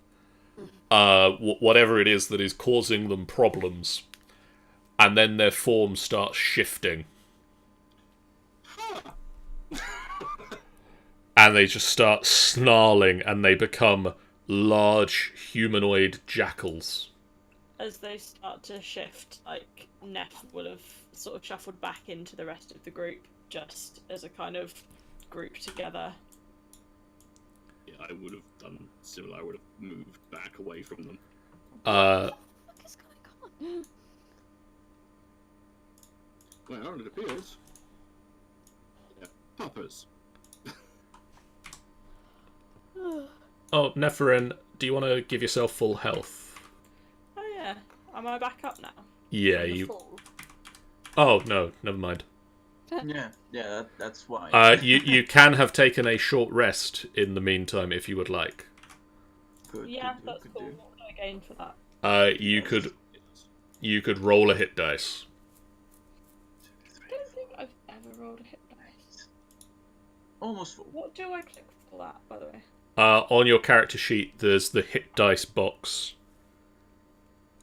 Whatever it is that is causing them problems. And then their form starts shifting. And they just start snarling, and they become large humanoid jackals. As they start to shift, like, Neff will have sort of shuffled back into the rest of the group, just as a kind of group together. yeah, I would have done similar. I would have moved back away from them. What is going on? Well, it appears. Yeah, puppers. Oh, Nephirin, do you want to give yourself full health? Oh yeah, am I back up now? Yeah, From the you... fall? Oh, no, never mind. Yeah, that's why. You can have taken a short rest in the meantime, if you would like. Yeah, Could that's do. cool. What would I gain for that? You could roll a hit dice. I don't think I've ever rolled a hit dice. Almost full. What do I click for that, by the way? On your character sheet, there's the hit dice box.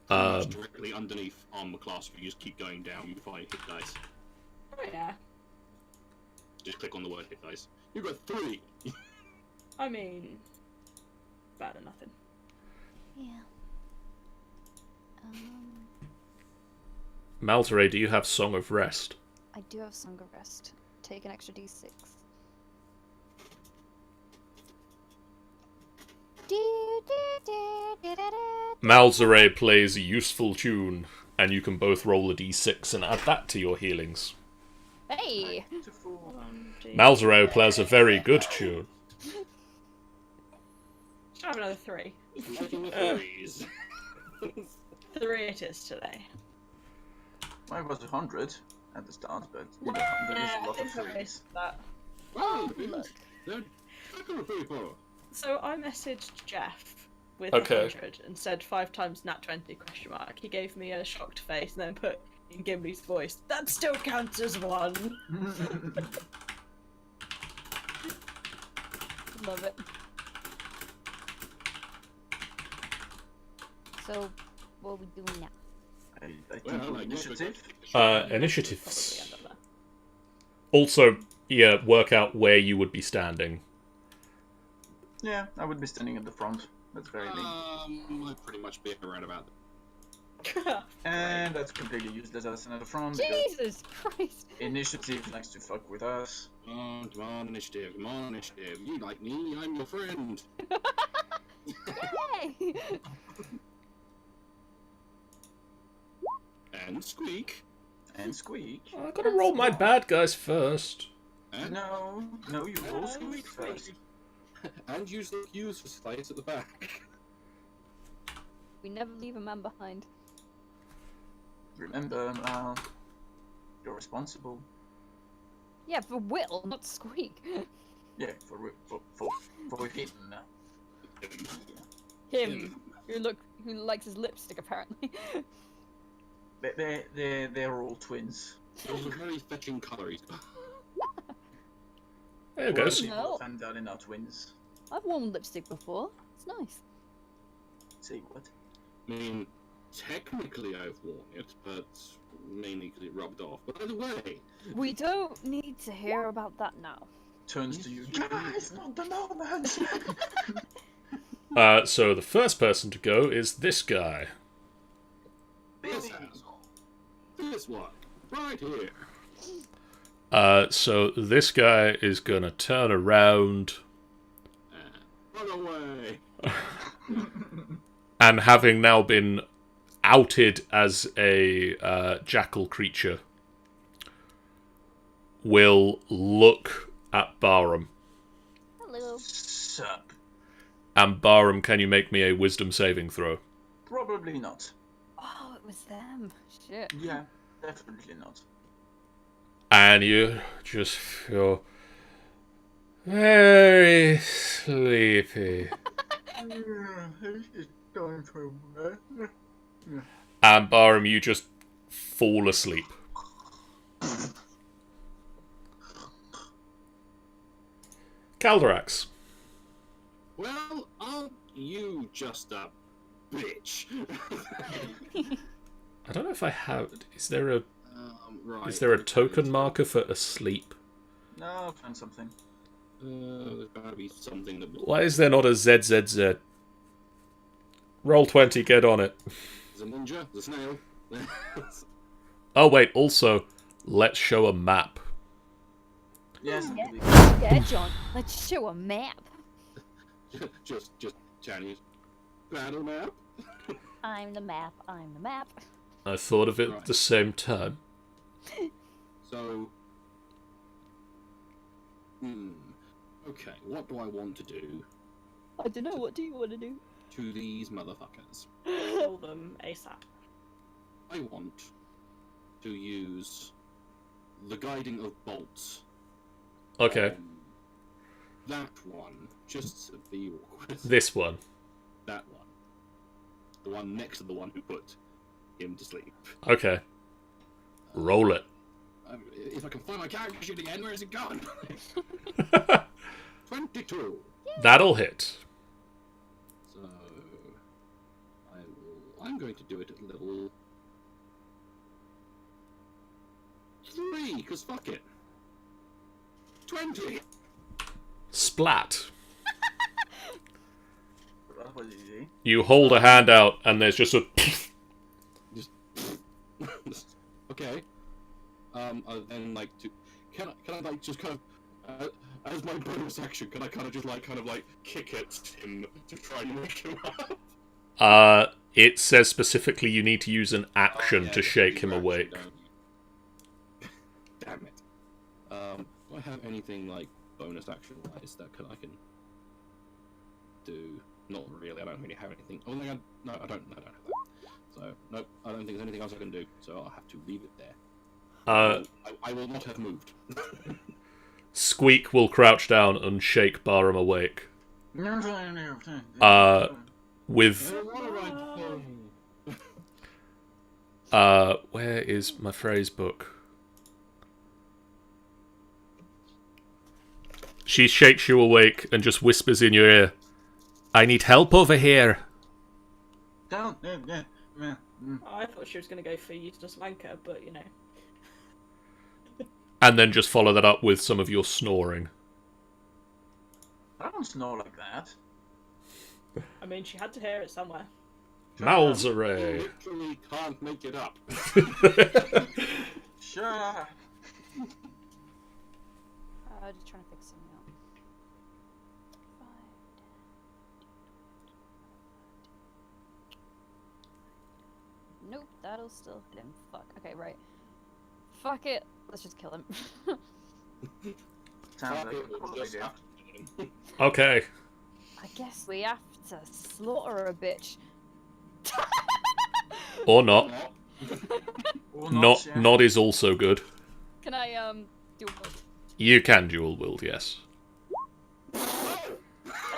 It's directly underneath armor class. If you just keep going down, you find hit dice. Oh yeah. Just click on the word hit dice. You've got 3. I mean, better than nothing. Yeah. Malzere, do you have Song of Rest? I do have Song of Rest. Take an extra d6. Malzere plays a useful tune, and you can both roll a d6 and add that to your healings. Hey! Beautiful. Malzere plays a very good tune. Should I have another 3? Making the 3s. 3 it is today. Mine was 100 at the start, but you know, there is Yeah, a lot I of think I threes. missed that. Wow, Look. they're fucking people. So I messaged Jeff with Okay. 100 and said 5 times nat 20 question mark. He gave me a shocked face and then put in Gimli's voice, that still counts as 1. Love it. So, what are we doing now? I think Well, I initiative. Initiatives. Probably end up there. Also, yeah, work out where you would be standing. Yeah, I would be standing at the front. That's very neat. I'd pretty much be around about. And that's completely useless as at the front because Jesus Christ! initiative likes to fuck with us. Come on, initiative. Come on, initiative. You like me? I'm your friend. Yay! And squeak. And Squeak. I gotta roll my bad guys first. No, you roll Squeak first. And use the fuse for slates at the back. We never leave a man behind. Remember, you're responsible. Yeah, for Will, not Squeak. Yeah, for him. Him, who likes his lipstick apparently. They're all twins. Those are very fetching colours. There it goes. No. Both and Darlin are twins. I've worn lipstick before. It's nice. Say what? I mean, technically I've worn it, but mainly because it rubbed off. But either way, We don't need to hear about that now. Turns to you. Guys, not the moment. So the first person to go is this guy. this asshole, this one, right here. So this guy is gonna turn around, Run away. and having now been outed as a jackal creature, will look at Barham. Hello. Sup? And Barham, can you make me a wisdom saving throw? Probably not. Oh, it was them. Shit. Yeah, definitely not. And you just feel very sleepy. It's time for bed. And Barham, you just fall asleep. Calderax. Well, aren't you just a bitch? I don't know if I have. Is there a Right. is there a token marker for asleep? No, I'll find something. There's gotta be something that. Why is there not a ZZZ? Roll 20, get on it. There's a ninja, there's a snail. Oh wait, also, let's show a map. Yes, I Yeah. believe. Yeah, John. Let's show a map. just Chinese. Battle map. I'm the map. I'm the map. I thought of it at the same time. So. Okay, what do I want to do I don't know. What do you want to do? to these motherfuckers? Kill them ASAP. I want to use the guiding of bolts. Okay, That one, just to be awkward. this one. That one. The one next to the one who put him to sleep. Okay. Roll it. If I can find my character sheet again, where is it gone? 22. That'll hit. So I'm going to do it at level 3, because fuck it. 20. Splat. That was easy. You hold a hand out, and there's just a. Okay. Then like can I like just kind of as my bonus action, can I kind of just like kick at him to try and wake him up? It says specifically you need to use an action to shake him awake. Damn it. Do I have anything like bonus action wise that I can do? Not really. I don't really have anything. Oh, no, I don't have that. So nope, I don't think there's anything else I can do. So I'll have to leave it there. I will not have moved. Squeak will crouch down and shake Barham awake. With where is my phrase book? She shakes you awake and just whispers in your ear, "I need help over here." Down. I thought she was going to go for you to just wank her, but you know. And then just follow that up with some of your snoring. I don't snore like that. I mean, she had to hear it somewhere. Malzare. You literally can't make it up. Sure. Just trying to fix something out. Nope, that'll still hit him. Fuck. Okay, right. Fuck it. Let's just kill him. Sounds like a We'll cool just idea. have to kill him. Okay. I guess we have to slaughter a bitch. Or not. Or Not yeah. not is also good. Can I do a You can dual wield, yes.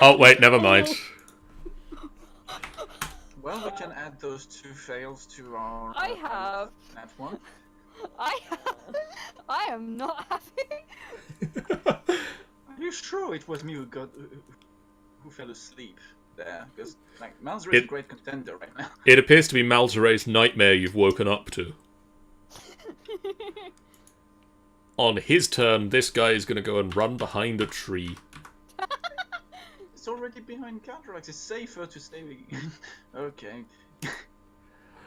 Oh wait, never mind. Well, we can add those 2 fails to our. I have. That one. I am not happy. Are you sure it was me who fell asleep there? Because like Malzer is a great contender right now. It appears to be Malzeray's nightmare you've woken up to. On his turn, this guy is going to go and run behind a tree. It's already behind counteracts. It's safer to stay. Okay.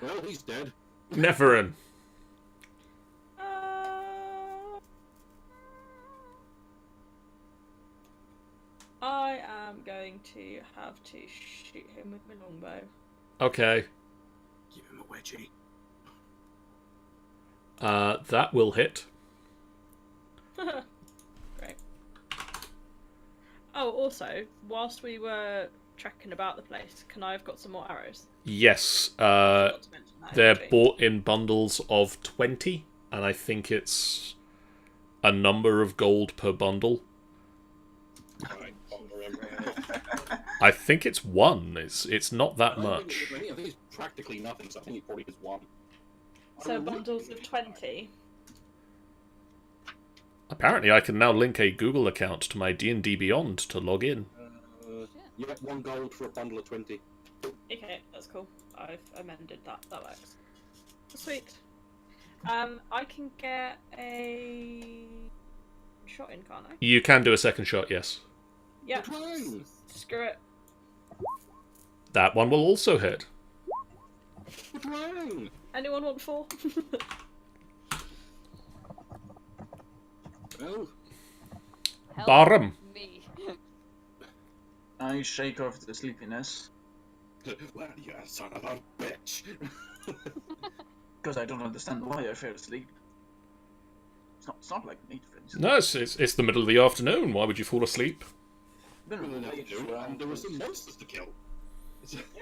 Well, he's dead. Neverin. I am going to have to shoot him with my longbow. Okay. Give him a wedgie. That will hit. Great. Oh, also, whilst we were trekking about the place, can I have got some more arrows? Yes. Forgot to mention that, They're actually. bought in bundles of 20, and I think it's a number of gold per bundle. I can't remember. I think it's 1. It's not that I don't think much. it's many. I think it's practically nothing, so I think it probably is 1. So bundles of 20. Apparently, I can now link a Google account to my D&D Beyond to log in. You get 1 gold for a bundle of 20. Okay, that's cool. I've amended that. That works. Sweet. I can get a shot in, can't I? You can do a second shot, yes. Yeah. Twang! Screw it. That one will also hit. Twang! Anyone want 4? Well, Help Barham. me. I shake off the sleepiness well, you son of a bitch. because I don't understand why I fell asleep. It's not like me, for instance. No, it's the middle of the afternoon. Why would you fall asleep? Been Well, no, awake you don't, for and there were some hours. monsters to kill.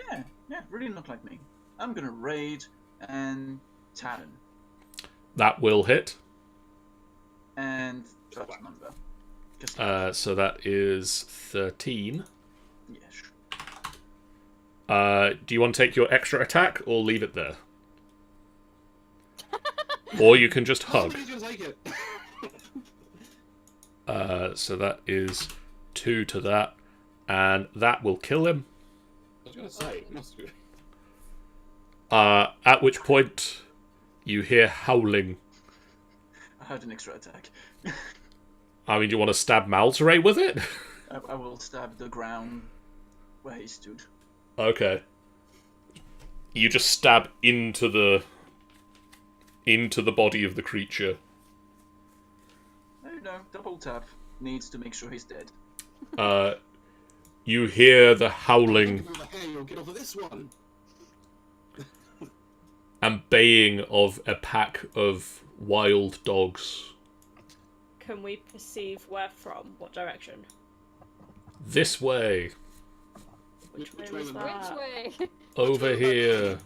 Yeah, really not like me. I'm gonna raid and Talon That will hit. and first number. 'Cause- So that is 13. yeah, sure. Do you want to take your extra attack or leave it there? Or you can just hug. Somebody's gonna take it. So that is 2 to that. And that will kill him. I was gonna say, must be. At which point you hear howling. I had an extra attack. I mean, do you want to stab Malzeray with it? I will stab the ground where he stood. Okay. You just stab into the body of the creature. No, double tap. Needs to make sure he's dead. You hear the howling Hey, you'll get off of this one. and baying of a pack of wild dogs. Can we perceive where from? What direction? This way. Which way Which way was was that? Which way? Over here.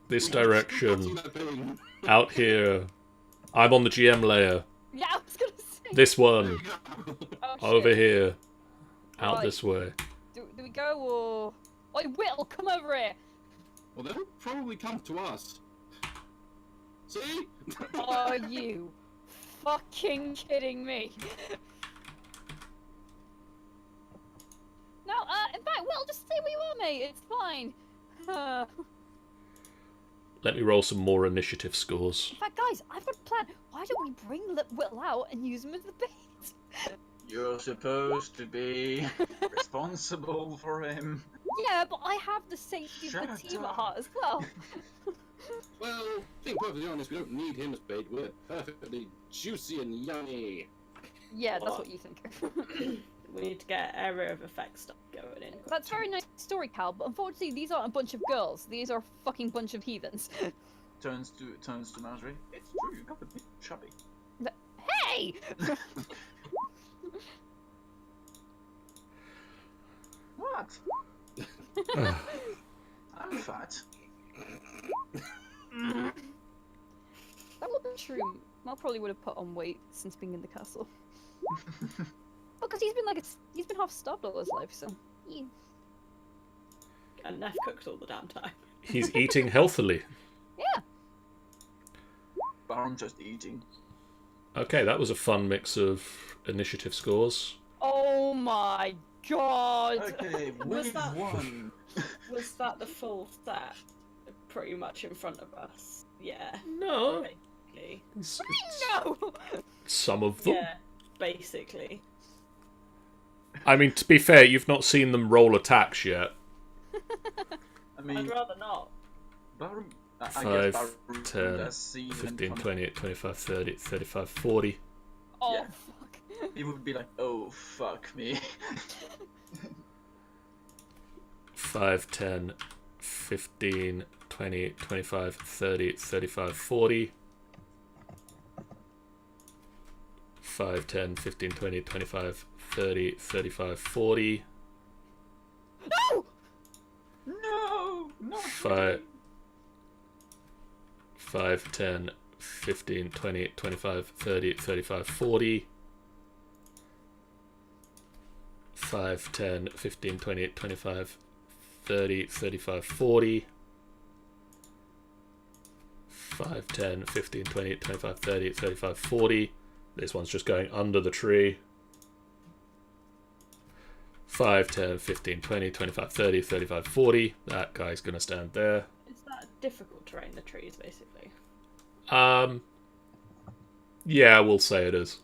This direction. Out here. I'm on the GM layer. Yeah, I was gonna say. This one. Oh, Over shit. here. Out Right. this way. Do we go or? Oi, Whittle, come over here. Well, they'll probably come to us. See? Are you fucking kidding me? No, in fact, Whittle, just stay where you are, mate. It's fine. Let me roll some more initiative scores. In fact, guys, I've got a plan. Why don't we bring Whittle out and use him as the bait? You're supposed to be responsible for him. Yeah, but I have the safety of the Shut team at up. heart as well. Well, being perfectly honest, we don't need him as bait. We're perfectly juicy and yummy. Yeah, that's what you think. We need to get area of effect stuff going in. That's a very nice story, Cal, but unfortunately these aren't a bunch of girls. These are a fucking bunch of heathens. turns to Marjorie. It's true, you got a bit chubby. Hey! What? I'm fat. That would be true. Mal probably would have put on weight since being in the castle. Because he's been half starved all his life, so. Yeah. And Neff cooks all the damn time. He's eating healthily. Yeah. But I'm just eating. Okay, that was a fun mix of initiative scores. Oh my god! Okay, Was wave that- 1. Was that the full set? Pretty much in front of us. Yeah. No, Basically. it's No! some of them. Yeah. Basically. I mean, to be fair, you've not seen them roll attacks yet. I mean, I'd rather not. Barum, I 5, guess Barum 10, has seen them 15, from- 28, 25, 30, 35, 40. Oh, Yeah. fuck. He would be like, oh, fuck me. 5, 10, 15, 20, 25, 30, 35, 40. 5, 10, 15, 20, 25, 30, 35, 40. No! No! Not 5, 5, 10, 15, 20, 25, 30, 35, 40. 5, 10, 15, 20, 25, 30, 35, 40. 5, 10, 15, 20, 25, 30, 35, 40. This one's just going under the tree. 5, 10, 15, 20, 25, 30, 35, 40. That guy's going to stand there. Is that difficult terrain, the trees, basically? Yeah, we'll say it is.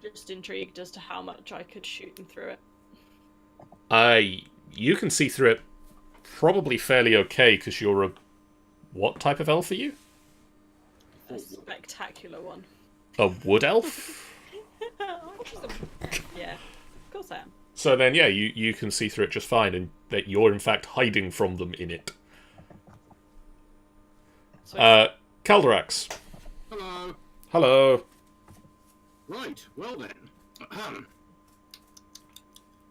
Just intrigued as to how much I could shoot them through it. You can see through it probably fairly okay, because you're a... What type of elf are you? A spectacular one. A wood elf? Yeah, of course I am. So then, yeah, you can see through it just fine, and that you're in fact hiding from them in it. So Calderax. Hello. Hello. Right, well then.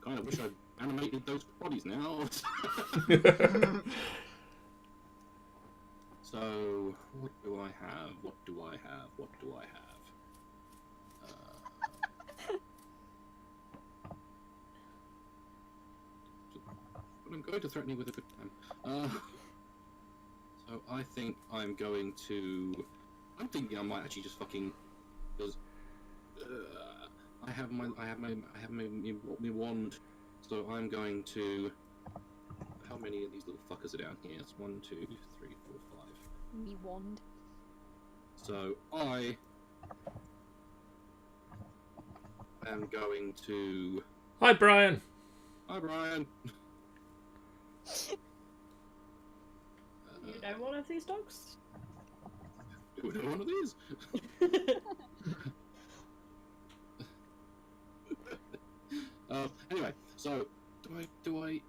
Kind of wish I'd animated those bodies now. So, what do I have? What do I have? What do I have? But I'm going to threaten you with a good time. So I think I'm going to... I'm thinking I might actually just fucking... Because... I have my wand, so I'm going to. How many of these little fuckers are down here? It's 1, 2, 3, 4, 5. Me wand. So I am going to. Hi, Brian. Hi, Brian. you know one of these dogs? Do we know one of these? Anyway, so do I?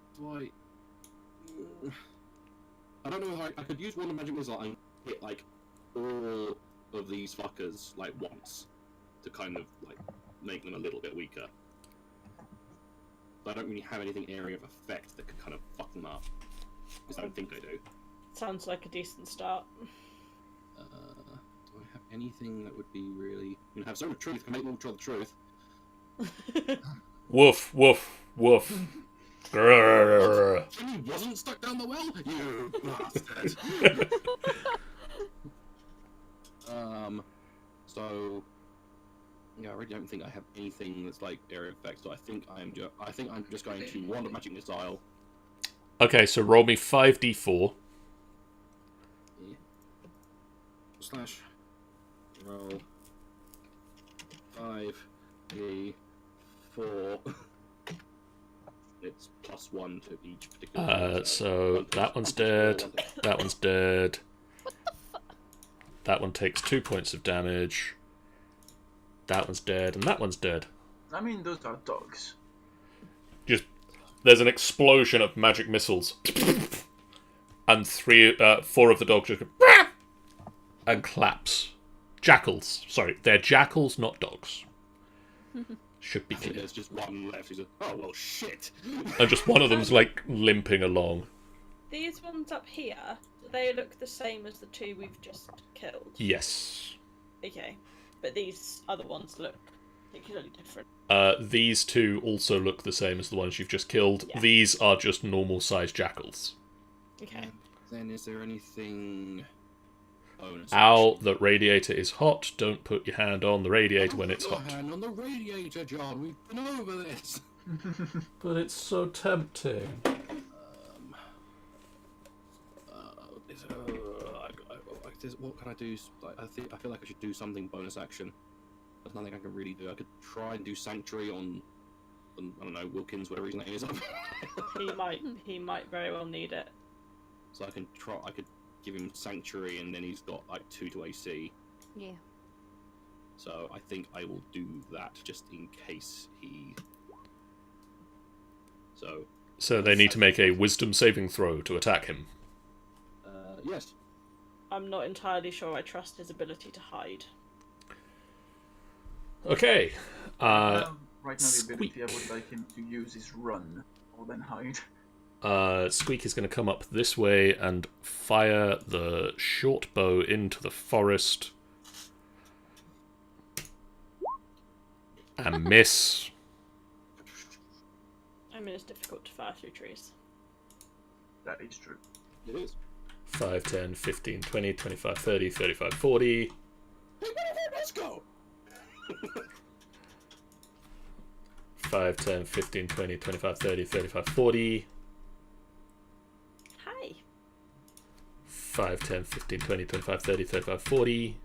I don't know how I could use one of magic missile and hit like all of these fuckers like once to kind of like make them a little bit weaker. But I don't really have anything area of effect that could kind of fuck them up. Because I don't think I do. Sounds like a decent start. Do I have anything that would be really? I have so much truth. Can make them all try the truth. Woof, woof, woof. Grrr. And he wasn't stuck down the well, you bastard. So yeah, I really don't think I have anything that's like area effect. So I think I'm just going to wand a magic missile. Okay, so roll me 5d4. Yeah. Slash roll 5 d 4. It's +1 to each particular. So that one's dead. That one's dead. That one takes 2 points of damage. That one's dead, and that one's dead. I mean, those are dogs. Just there's an explosion of magic missiles. and four of the dogs just go, and claps. Jackals. Sorry, they're jackals, not dogs. Should be I think clear. there's just one left. He's like, oh, well, shit. And just one of them's like limping along. These ones up here, do they look the same as the two we've just killed? Yes. Okay. But these other ones look particularly different. These two also look the same as the ones you've just killed. Yeah. These are just normal-sized jackals. Okay. Then is there anything bonus? Ow, the radiator is hot. Don't put your hand on the radiator when it's Put hot. your hand on the radiator, John. We've been over this. But it's so tempting. What can I do? I feel like I should do something bonus action. There's nothing I can really do. I could try and do Sanctuary on I don't know, Wilkins, whatever his name is. He might very well need it. So I could give him Sanctuary, and then he's got like 2 to AC. Yeah. So I think I will do that just in case he. So they need to make a wisdom saving throw to attack him. Yes. I'm not entirely sure I trust his ability to hide. Okay. Right now, the Squeak. ability I would like him to use is run more than hide. Squeak is going to come up this way and fire the short bow into the forest. And miss. I mean, it's difficult to fire through trees. That is true. It is. 5, 10, 15, 20, 25, 30, 35, 40. Let's go! 5, 10, 15, 20, 25, 30, 35, 40. Hi. 5, 10, 15, 20, 25, 30, 35, 40.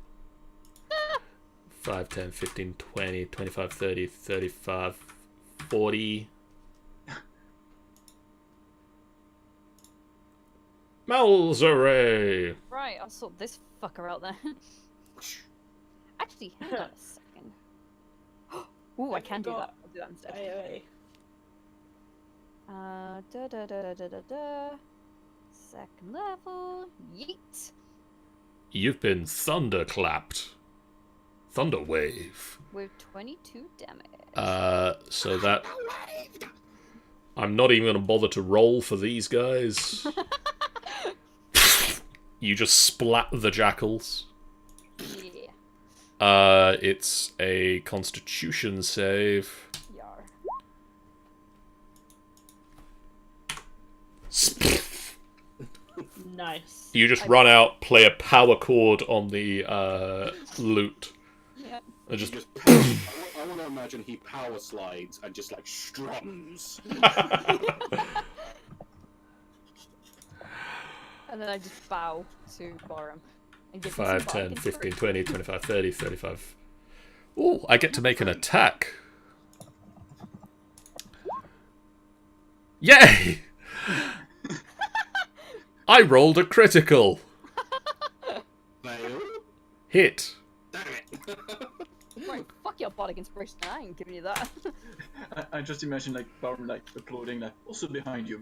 5, 10, 15, 20, 25, 30, 35, 40. Malzere! Right, I'll sort this fucker out then. Actually, hang on a second. Ooh, I Have can you do that. got I'll do that instead. AoE. Second level. Yeet. You've been thunderclapped. Thunder wave. With 22 damage. So that... I'm not even going to bother to roll for these guys. You just splat the jackals. Yeah. It's a Constitution save. Yar. Nice. You just run out, play a power chord on the lute, Yeah. and just... I want to imagine he power slides and just like strums. And then I just bow to Borum. And give him 5, some 10, bargain 15, for 20, 25, 30, 35... Ooh, I get to make an attack. Yay! I rolled a critical. Fail. Hit. Damn it. Right, fuck your bardic inspiration. I ain't giving you that. I just imagine like Baron like applauding, like also behind you.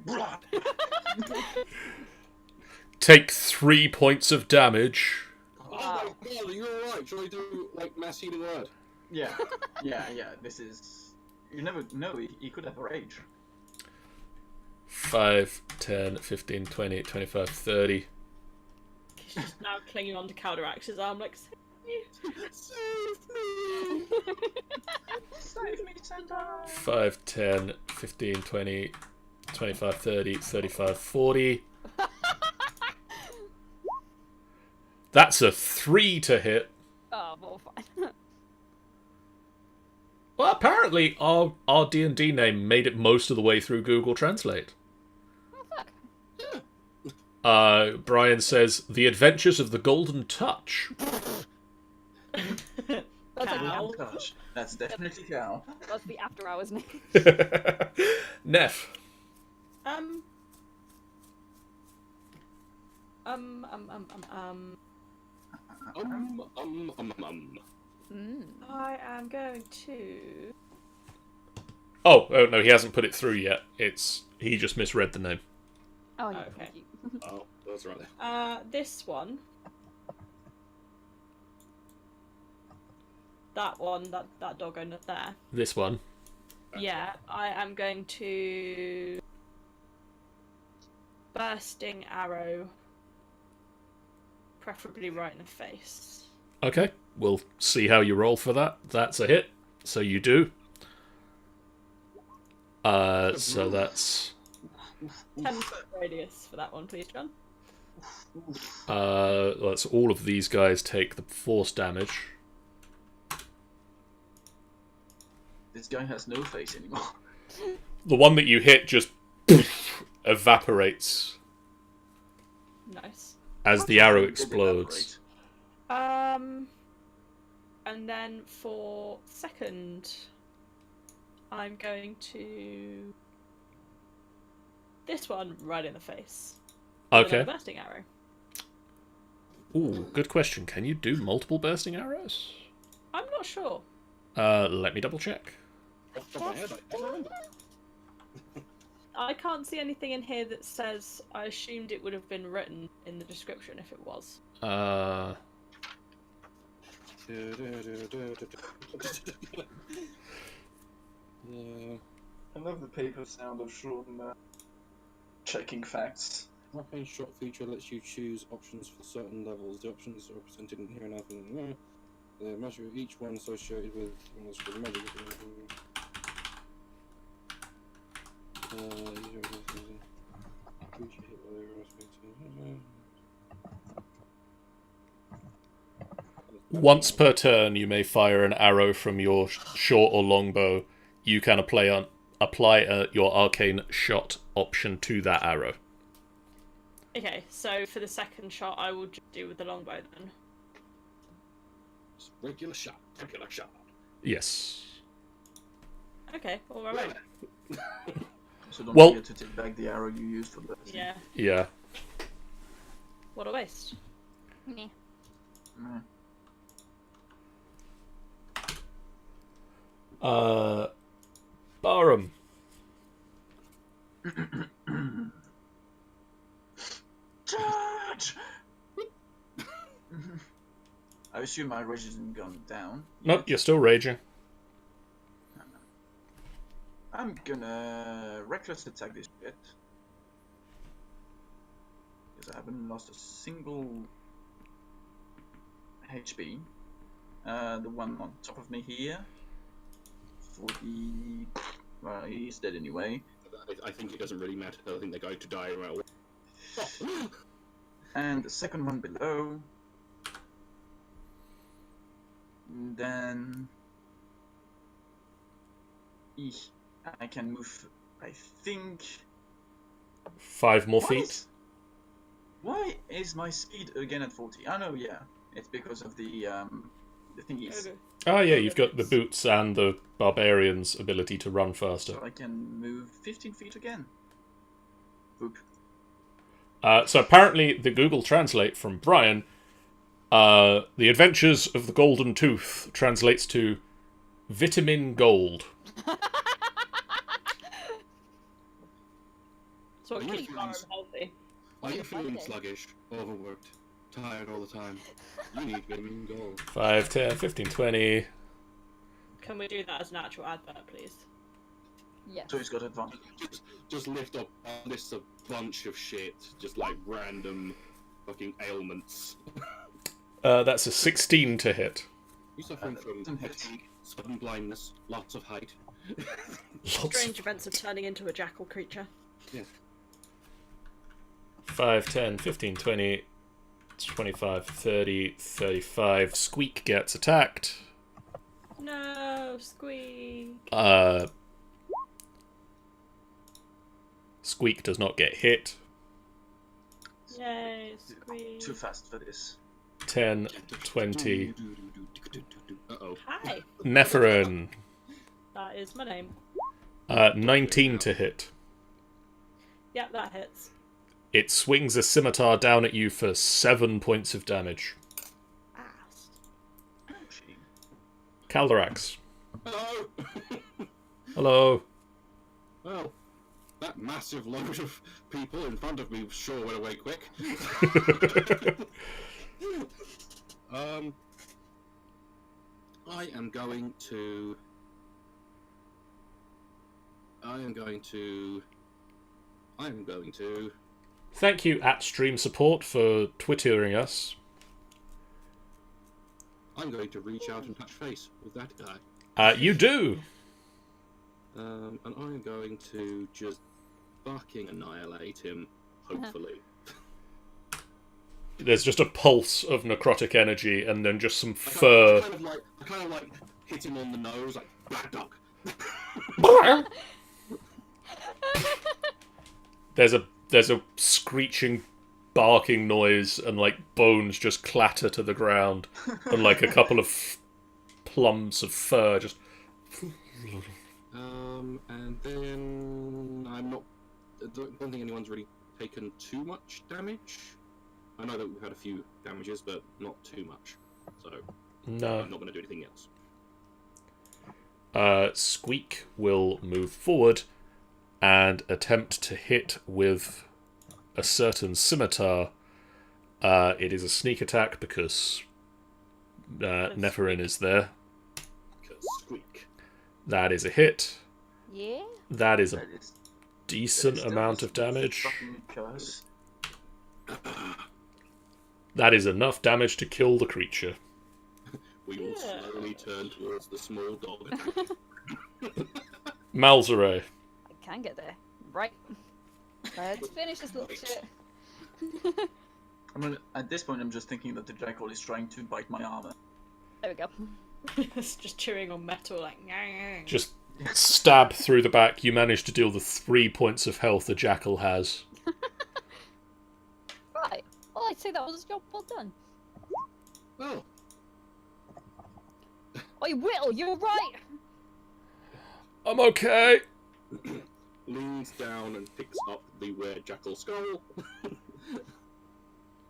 Take 3 points of damage. Oh my god, you're alright. Shall I do like mass healing word? Yeah, yeah. This is. You never know. He could have a rage. 5, 10, 15, 20, 25, 30. He's just now clinging onto Calderax's arm like, save me. Save me! Save me, Senpai! 5, 10, 15, 20, 25, 30, 35, 40. That's a 3 to hit. Oh, well, fine. Well, apparently our D&D name made it most of the way through Google Translate. Oh, fuck. Brian says, The Adventures of the Golden Touch. That's like Cow. Gosh, that's definitely cow. That's the after hours name. Neff. I am going to. Oh, no, he hasn't put it through yet. He just misread the name. Oh, yeah. Okay. Thank you. Oh, that's right there. This one. That one, that doggo not there. This one. Yeah, I am going to bursting arrow, preferably right in the face. Okay, we'll see how you roll for that. That's a hit, so you do. So that's 10-foot radius for that one, please, John. that's all of these guys take the force damage. This guy has no face anymore. The one that you hit just evaporates Nice. as the arrow Did explodes. And then for second, I'm going to this one right in the face. With Okay. a bursting arrow. Ooh, good question. Can you do multiple bursting arrows? I'm not sure. Let me double check. Off the top of my head, I don't remember. I can't see anything in here that says. I assumed it would have been written in the description if it was. I love the paper sound of Sean checking facts. Arcane shot feature lets you choose options for certain levels. The options are presented in here and now. The measure of each one associated with the measure. Once per turn, you may fire an arrow from your short or long bow. You can apply your arcane shot option to that arrow. Okay, so for the second shot, I will just do with the longbow then. Regular shot. Regular shot. Yes. Okay, all right. So don't Well- forget to take back the arrow you used for that. Yeah, Yeah. what a waste. Meh. Barham. Charge! I assume my rage hasn't gone down. Nope, you're still raging. I'm gonna reckless attack this shit. Because I haven't lost a single HP. The one on top of me here. For the... Well, he's dead anyway. I think it doesn't really matter. I think they're going to die no matter what. And the second one below. And then... I can move, I think... 5 more Why feet. Why is my speed again at 40? I know, yeah. It's because of the thingies. Okay. Oh yeah, you've got the boots and the barbarian's ability to run faster. So I can move 15 feet again. Boop. So apparently the Google Translate from Brian, The Adventures of the Golden Tooth translates to Vitamin Gold. So it Are you keeps feeling- Barham healthy. Are you feeling Monday. sluggish, overworked, tired all the time? You need vitamin gold. 5, 10, 15, 20. Can we do that as an actual advert, please? Yes. So he's got advantage. Just lift up a list a bunch of shit, just like random fucking ailments. That's a 16 to hit. You suffering from doesn't hit. fatigue, sudden blindness, lots of height. Lots. Strange events of turning into a jackal creature. Yes. 5, 10, 15, 20, 25, 30, 35. Squeak gets attacked. No, squeak. Squeak does not get hit. Yay, squeak. Too fast for this. 10, 20. Uh-oh. Hi, Neferin. that is my name. 19 to hit. Yep, that hits. It swings a scimitar down at you for 7 points of damage. Ass. Ouchie. Calderax. Hello! Hello. Well, That massive load of people in front of me sure went away quick. I am going to. Thank you at Stream Support for twittering us. I'm going to reach out and touch face with that guy. You do. And I'm going to just fucking annihilate him. Hopefully. There's just a pulse of necrotic energy, and then just some fur. I kind of like hit him on the nose, like black dog. There's a screeching, barking noise, and like bones just clatter to the ground, and like a couple of plums of fur just. And then I don't think anyone's really taken too much damage. I know that we've had a few damages, but not too much. So No. I'm not going to do anything else. Squeak will move forward and attempt to hit with a certain scimitar. It is a sneak attack because Neferin is there. Squeak. That is a hit. Yeah? That is a That is decent still amount a of damage. fucking curse. That is enough damage to kill the creature. We will slowly turn towards the small dog attack. Malzere. I can get there. Right. Let's finish this little shit. At this point, I'm just thinking that the jackal is trying to bite my armor. There we go. It's just chewing on metal, like. Just stab through the back. You manage to deal the 3 points of health the jackal has. Right. Well, I'd say that was a job well done. Oh, I will, you're right! I'm okay. leans down and picks up the rare jackal skull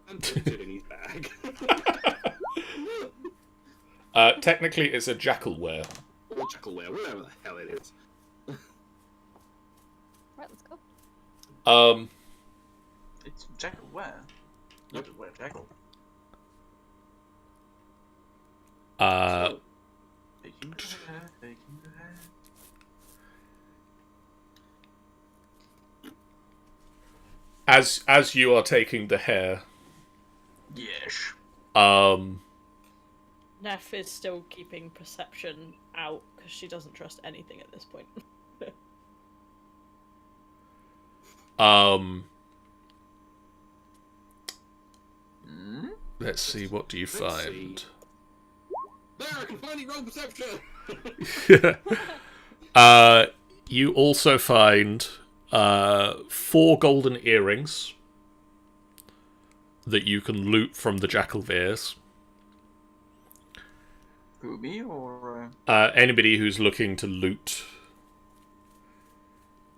and puts it in his bag. Technically, it's a jackalware. Or jackalware, whatever the hell it is. Right, let's go. It's jackal where? Not where jackal. Taking the hair, taking the hair. As you are taking the hair, Yes. Neff is still keeping perception out because she doesn't trust anything at this point. Let's see, what do you Let's find? There, I can finally roll perception! You also find 4 golden earrings that you can loot from the jackal veers. Who, me or? Anybody who's looking to loot.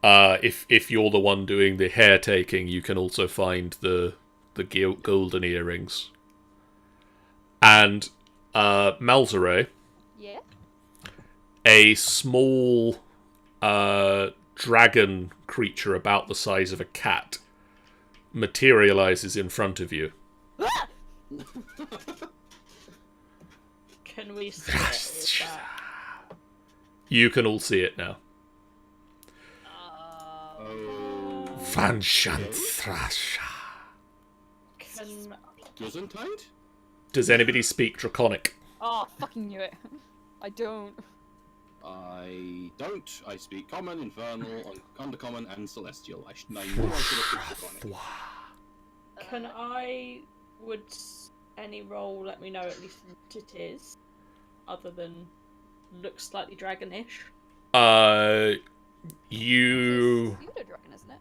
If you're the one doing the hair taking, you can also find the golden earrings. And Malzere, Yeah? a small dragon creature about the size of a cat, materializes in front of you. Can we see it? Or is that... You can all see it now. Oh. Vanshantrasha. Can... Doesn't it? Does anybody speak Draconic? Oh, fucking knew it. I don't. I don't. I speak Common, Infernal, Undercommon, and Celestial. I know I should have picked Draconic. Can I... Would any roll let me know at least what it is? Other than looks slightly dragonish? You Pseudo-dragon, isn't it?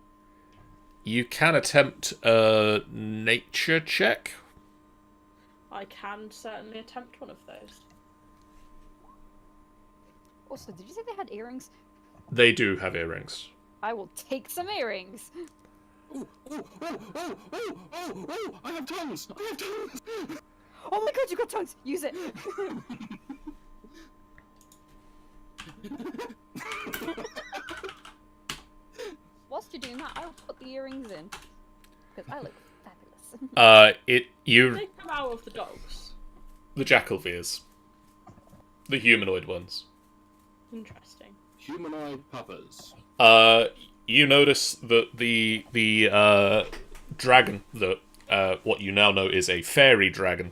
you can attempt a nature check. I can certainly attempt one of those. Also, did you say they had earrings? They do have earrings. I will take some earrings. Oh! I have tongues! I have tongues! Oh my god, you got tongues! Use it! whilst you're doing that, I'll put the earrings in. Because I look fabulous. They come out of the dogs. The Jackalveers. The humanoid ones. Interesting. Humanoid puppers. You notice that the dragon, that what you now know is a fairy dragon,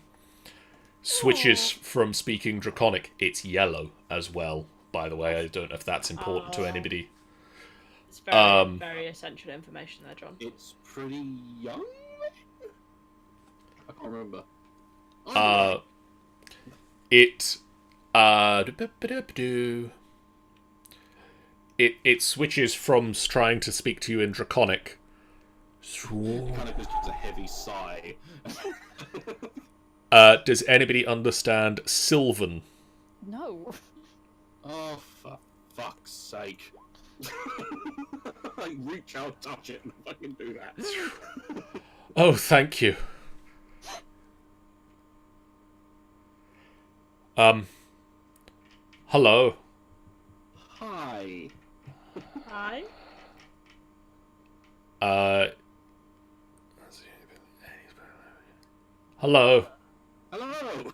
switches from speaking Draconic. It's yellow as well, by the way. I don't know if that's important to anybody. It's very, very essential information there, John. It's pretty young? I can't remember. It switches from trying to speak to you in Draconic. Kind of just gives a heavy sigh. Does anybody understand Sylvan? No. Oh, for fuck's sake. Like, reach out, touch it, and if I can do that. Oh, thank you. Hello. Hi. Hi. Hello. Hello.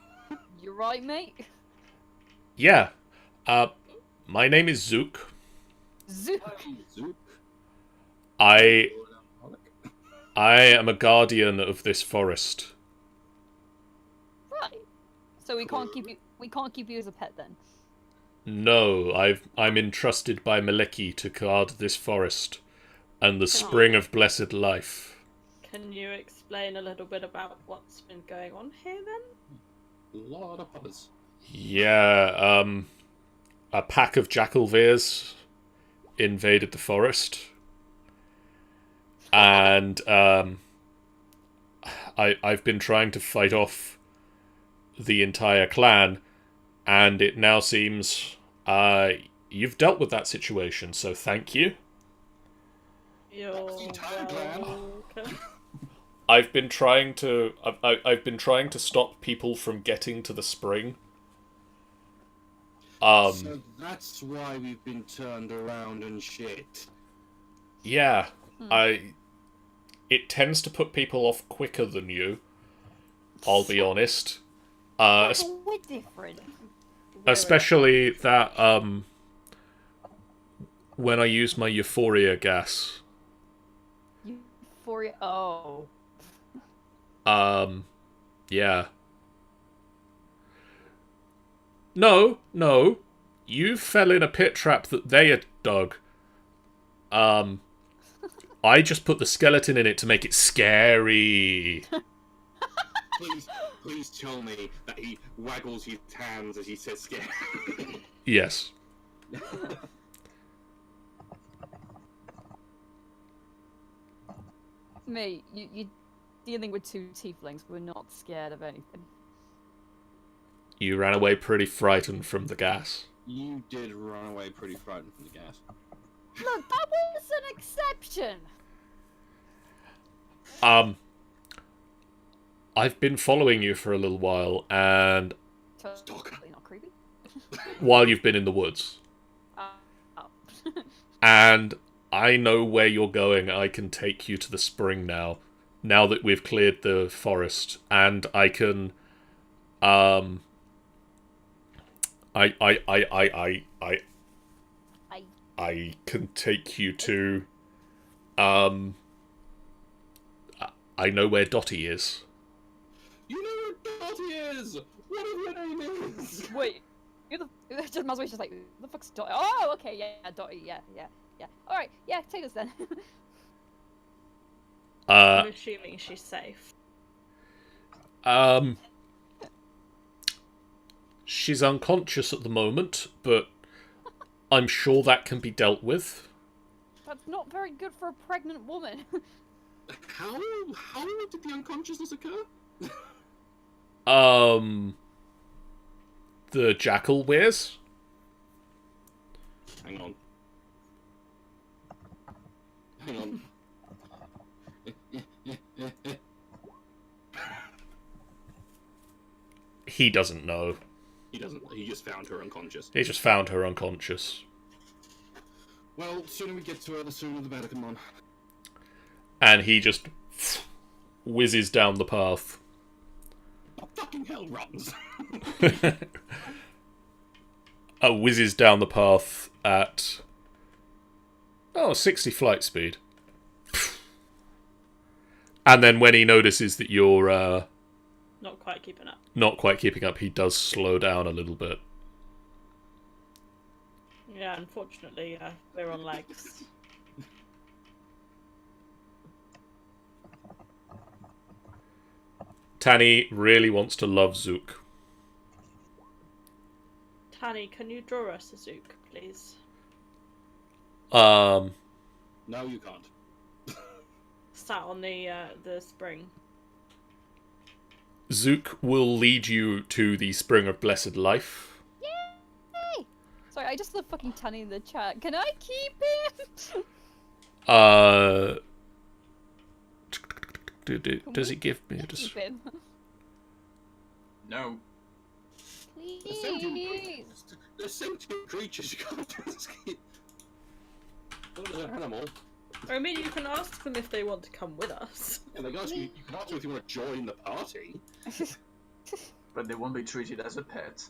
You right, mate? Yeah. My name is Zook. Zook. Zoop. I am a guardian of this forest. Right. So we can't keep you. We can't keep you as a pet then. No, I'm entrusted by Maleki to guard this forest and the spring of blessed life. Can you explain a little bit about what's been going on here then? A lot of puppers. Yeah, a pack of Jackalveers invaded the forest. And I've been trying to fight off the entire clan, and it now seems you've dealt with that situation, so thank you. You're welcome. I've been trying to stop people from getting to the spring. So that's why we've been turned around and shit. Yeah, it tends to put people off quicker than you. I'll be honest. We're different. Especially that when I use my euphoria gas. Euphoria. Oh. Yeah. No. You fell in a pit trap that they had dug. I just put the skeleton in it to make it scary. Please tell me that he waggles his hands as he says scary. Yes. Mate, you're dealing with two tieflings. We're not scared of anything. You ran away pretty frightened from the gas. You did run away pretty frightened from the gas. Look, that was an exception. I've been following you for a little while, and Totally not creepy. while you've been in the woods. Oh. And I know where you're going. I can take you to the spring now. Now that we've cleared the forest, and I can, I can take you to, I know where Dottie is. You know where Dottie is! Whatever her name is! Wait, Masway's just like, the fuck's Dottie? Oh, okay, yeah, Dottie, yeah. Alright, yeah, take us then. I'm assuming she's safe. She's unconscious at the moment, but I'm sure that can be dealt with. That's not very good for a pregnant woman. How did the unconsciousness occur? The jackal wears? Hang on. He doesn't know. He doesn't. He just found her unconscious. He just found her unconscious. Well, the sooner we get to her, the sooner the better. Come on. And he just whizzes down the path. Oh, fucking hell, runs. Whizzes down the path at 60 flight speed. And then when he notices that you're Not quite keeping up. not quite keeping up, he does slow down a little bit. Yeah, unfortunately, we're on legs. Tanny really wants to love Zook. Tanny, can you draw us a Zook, please? Um, No, you can't. Sat on the spring. Zook will lead you to the Spring of Blessed Life. Yay! Sorry, I just love fucking Tanny in the chat. Can I keep him? Does it give me a Keep him. No. Please. They're sentient creatures. You can't just keep. What is an animal? I mean, you can ask them if they want to come with us. Yeah, they ask you. You can ask them if you want to join the party. But they won't be treated as a pet.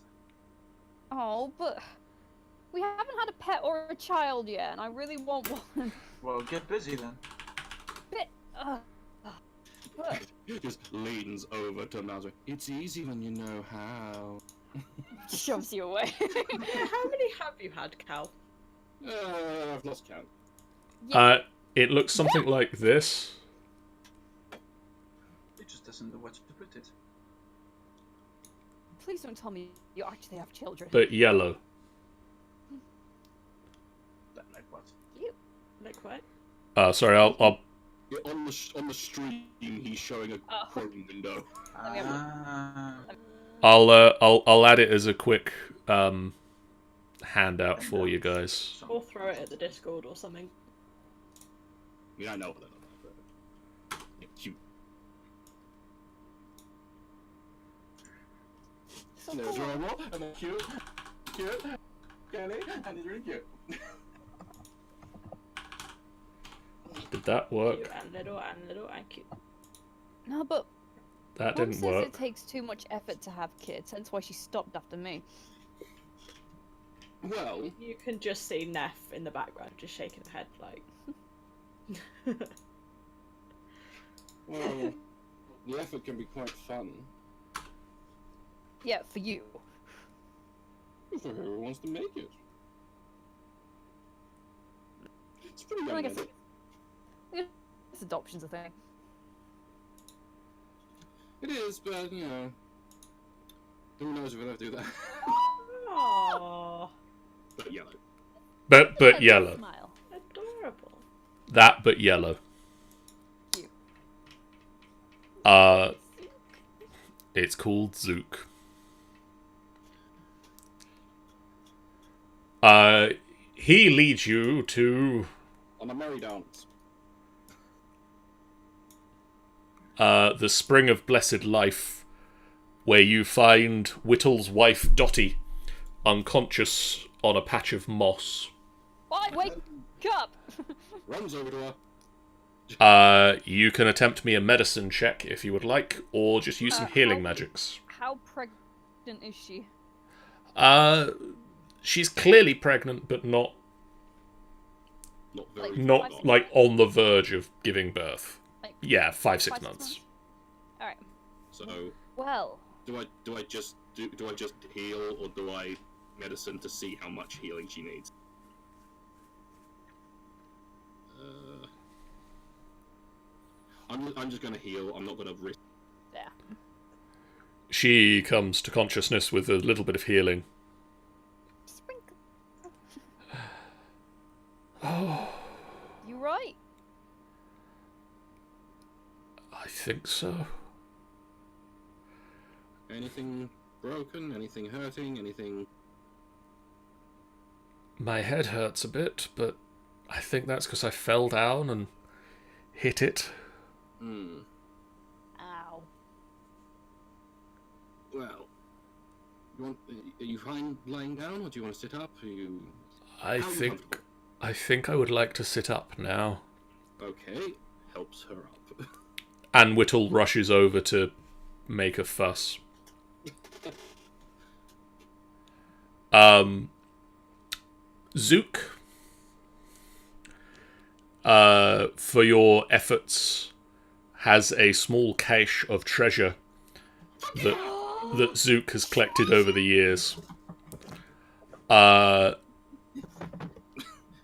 Oh, but we haven't had a pet or a child yet, and I really want one. Well, get busy then. Bit. But Just leans over to Mouser. It's easy when you know how. shoves you away. How many have you had, Cal? I've lost count. It looks something like this. It just doesn't know what to put it. Please don't tell me you actually have children. But yellow. Like what? Like what? Sorry, I'll Yeah, on the stream, he's showing a Chrome window. I'll add it as a quick handout for you guys. Or throw it at the Discord or something. I mean, I know what they're but they're cute. So And they're cool. adorable, and they're cute, Kelly, and he's really cute. Did that work? Cute and little and cute. No, but That Mum didn't says work. it takes too much effort to have kids, hence why she stopped after me. Well, You can just see Neff in the background just shaking her head like. well, the effort can be quite fun. Yeah, for you. For whoever wants to make it. It's pretty Well, I young, guess adoption's a thing. It is, but you know, who knows if we'll ever do that. Aww, But yellow. But Yeah, yellow. Smile. adorable. That but yellow. You. It's called Zook. He leads you to On a merry dance. the Spring of Blessed Life, where you find Whittle's wife Dottie unconscious on a patch of moss. Why? Wake up! Runs over to her. You can attempt me a medicine check if you would like, or just use some healing magics. How pregnant is she? She's clearly pregnant, but not Not very. not like on the verge of giving birth. Like, Yeah, 5-6 5, 6 months. Alright. So Well, do I just heal, or do I medicine to see how much healing she needs? I'm just gonna heal. I'm not gonna risk. yeah. She comes to consciousness with a little bit of healing. Sprinkle. Oh, You right? I think so. Anything broken? Anything hurting? Anything? My head hurts a bit, but I think that's because I fell down and hit it. Hmm. Ow. Well, are you fine lying down, or do you want to sit up? Are you? I How are you think comfortable? I think I would like to sit up now. Okay, helps her up. And Whittle rushes over to make a fuss. Zook, for your efforts, has a small cache of treasure that Zook has collected over the years.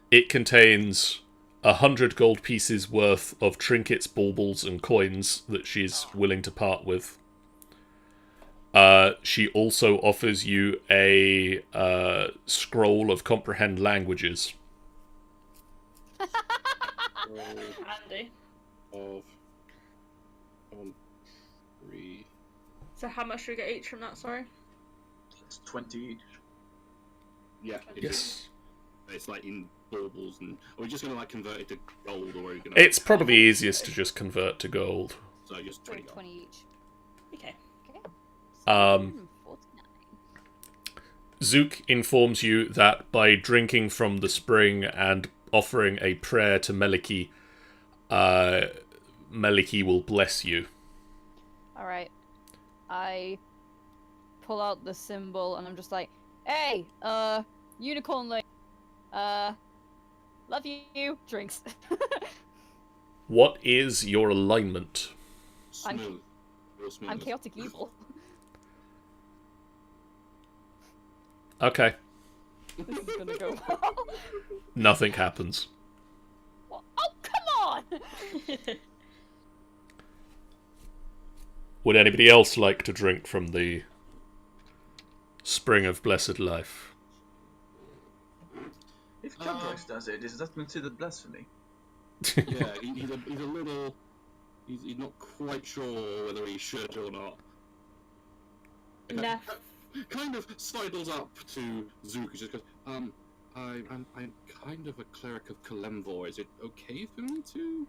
It contains 100 gold pieces worth of trinkets, baubles, and coins that she's willing to part with. She also offers you a scroll of comprehend languages. Handy. Of 3. So how much do we get each from that, sorry? It's 20 each. Yeah. Yes. It's like in baubles, and are we just gonna like convert it to gold, or are we gonna? It's probably easiest to just convert to gold. So just 20 gold. 20 each. Okay. Okay. Um, 49. Zook informs you that by drinking from the spring and offering a prayer to Meliki, Meliki will bless you. Alright. I pull out the symbol and I'm just like, hey, unicorn lady, love you, drinks. What is your alignment? Smooth. Real smooth. I'm chaotic evil. Okay. This is gonna go well. Nothing happens. Oh, come on! Would anybody else like to drink from the spring of blessed life? If Candrox does it, is that considered blasphemy? Yeah, he's a little. He's not quite sure whether he should or not. Neff. Kind of sidles up to Zook and just goes, I'm kind of a cleric of Kalemvor. Is it okay for me to?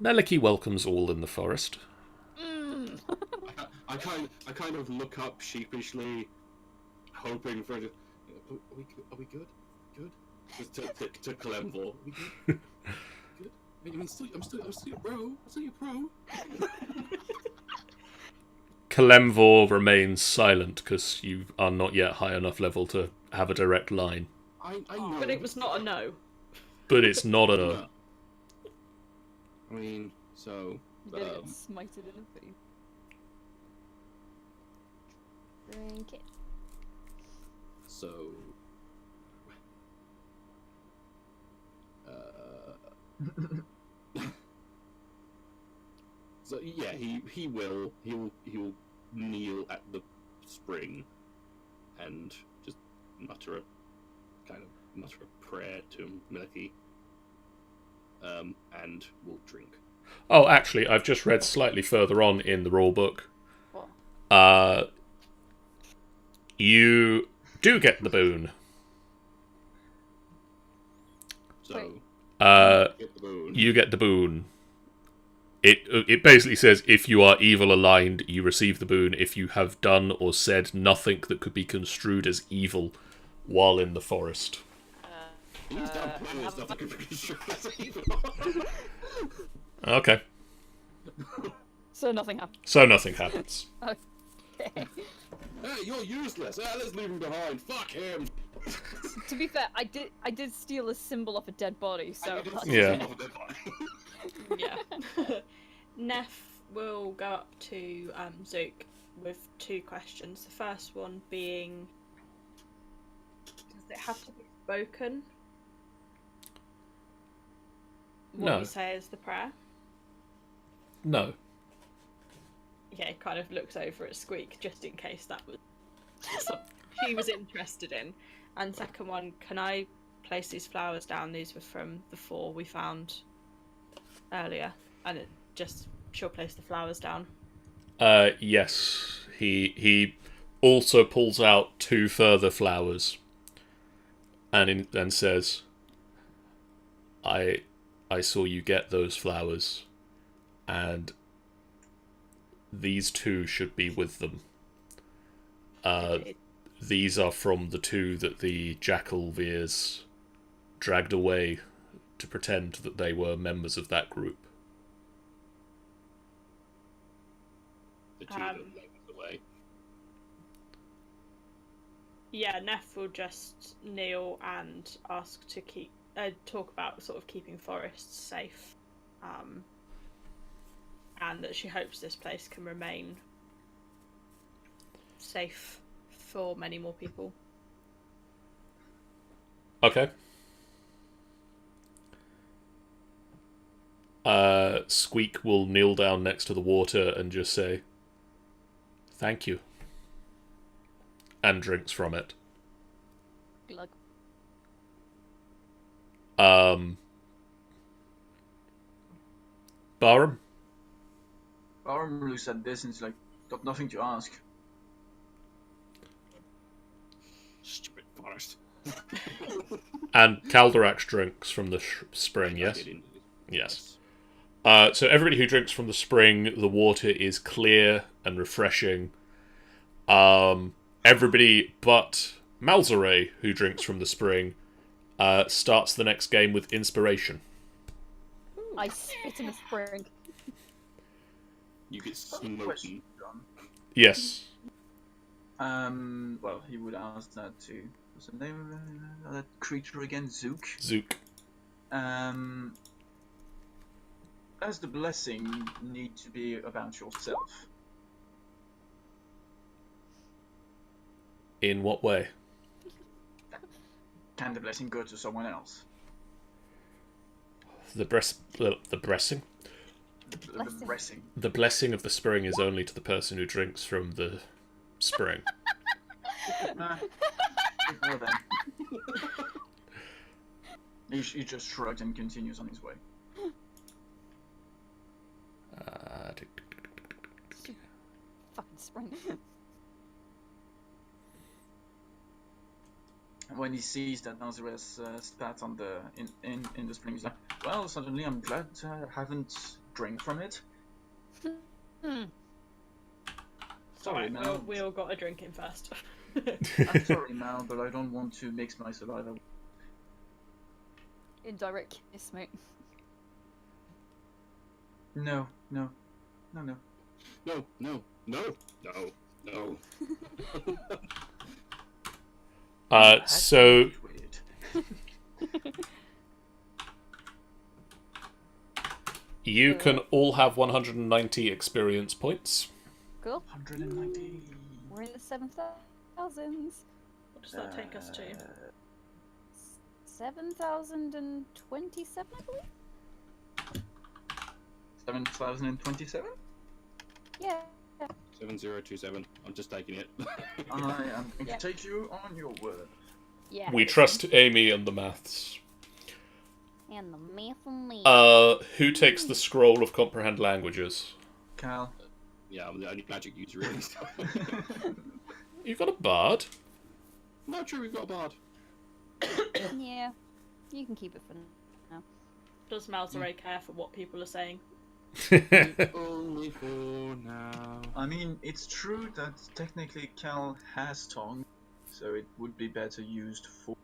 Meliki welcomes all in the forest. Mm. I kind of look up sheepishly, hoping for. Are we good? Good. Just to Kalemvor. Are we good? Good. I'm still your bro. I'm still your pro. Kalemvor remains silent because you are not yet high enough level to have a direct line. I know. But it was not a no. But it's not a... No. I mean, so. You gonna get smited in the face. Drink it. So. So yeah, he will kneel at the spring and just mutter a prayer to Meliki, and will drink. Oh, actually, I've just read slightly further on in the rule book. What? You do get the boon. So Wait. get the boon. You get the boon. It basically says if you are evil aligned, you receive the boon if you have done or said nothing that could be construed as evil while in the forest. He's done plenty of stuff that could be construed as evil. Okay. So nothing happened. So nothing happens. Okay. Hey, you're useless. Let's leave him behind. Fuck him. To be fair, I did steal a symbol off a dead body, so Yeah. Yeah. Neff will go up to Zook with 2 questions. The first one being, does it have to be spoken? What No. you say is the prayer? No. Yeah, he kind of looks over at Squeak just in case that was something she was interested in. And second one, can I place these flowers down? These were from the 4 we found earlier. And she'll place the flowers down. Yes. He also pulls out 2 further flowers and says, I saw you get those flowers, and these 2 should be with them. These are from the 2 that the Jackalveers dragged away to pretend that they were members of that group. The two that led the way. Yeah, Neff will just kneel and ask to talk about sort of keeping forests safe, and that she hopes this place can remain safe for many more people. Okay. Squeak will kneel down next to the water and just say, "Thank you," and drinks from it. Glug. Barham? Barham looks at this and is like, got nothing to ask. Stupid forest. And Calderax drinks from the spring, yes? Yes. So everybody who drinks from the spring, the water is clear and refreshing. Everybody but Malzare, who drinks from the spring, starts the next game with inspiration. I spit in the spring. You get Question, smoky. John. Yes. Well, he would ask that to... What's the name of that creature again? Zook? Zook. Does the blessing need to be about yourself? In what way? Can the blessing go to someone else? The blessing? The blessing. The blessing of the spring is only to the person who drinks from the spring. Ignore them. He just shrugged and continues on his way. Fucking spring. When he sees that Nazareth spat on the in the spring, he's like, "Well, suddenly I'm glad I haven't drank from it." Sorry, Mal. We all got a drink in first. I'm sorry, Mal, but I don't want to mix my saliva. Indirect kiss, mate. No. So Weird. you can all have 190 experience points. Cool. 190. We're in the 7,000s. What does that take us to? 7,027, I believe? 7,027? Yeah. 7027. I'm just taking it. I am going Yeah. to take you on your word. Yeah. We trust Amy and the maths. And the math and me. Who takes the scroll of comprehend languages? Cal. Yeah, I'm the only magic user really. You've got a bard. Not true, we've got a bard. Yeah. You can keep it for now. Does Malzare care for what people are saying? Only for now. I mean, it's true that technically Cal has tongue, so it would be better used for...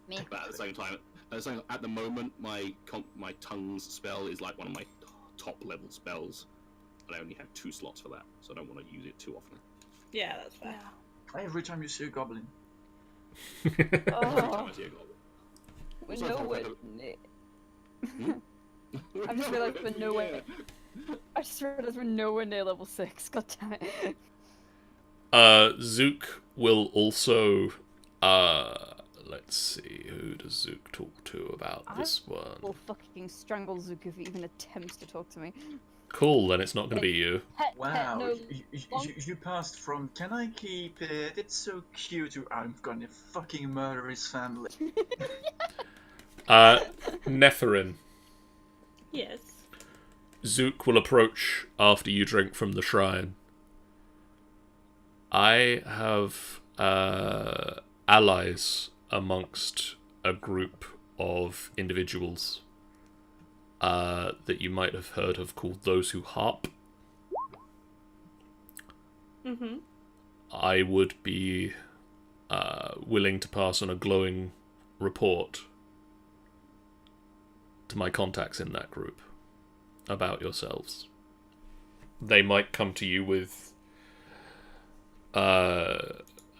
Me. But at the same time, at the moment, my tongues spell is like one of my top level spells, and I only have 2 slots for that, so I don't want to use it too often. Yeah, that's fair. Every time you see a goblin. Every time Oh, I see a goblin. we're Also, nowhere. I just realised we're nowhere. I just realised we're nowhere near level 6. God damn it. Zook will also. Let's see. Who does Zook talk to about this one? Will fucking strangle Zook if he even attempts to talk to me. Cool, then it's not going to be you. Wow, no, you passed from "can I keep it? It's so cute" to "I'm gonna fucking murder his family." Netherin. Yes. Zook will approach after you drink from the shrine. I have allies amongst a group of individuals that you might have heard of called those who harp. Mm-hmm. I would be willing to pass on a glowing report to my contacts in that group about yourselves. They might come to you with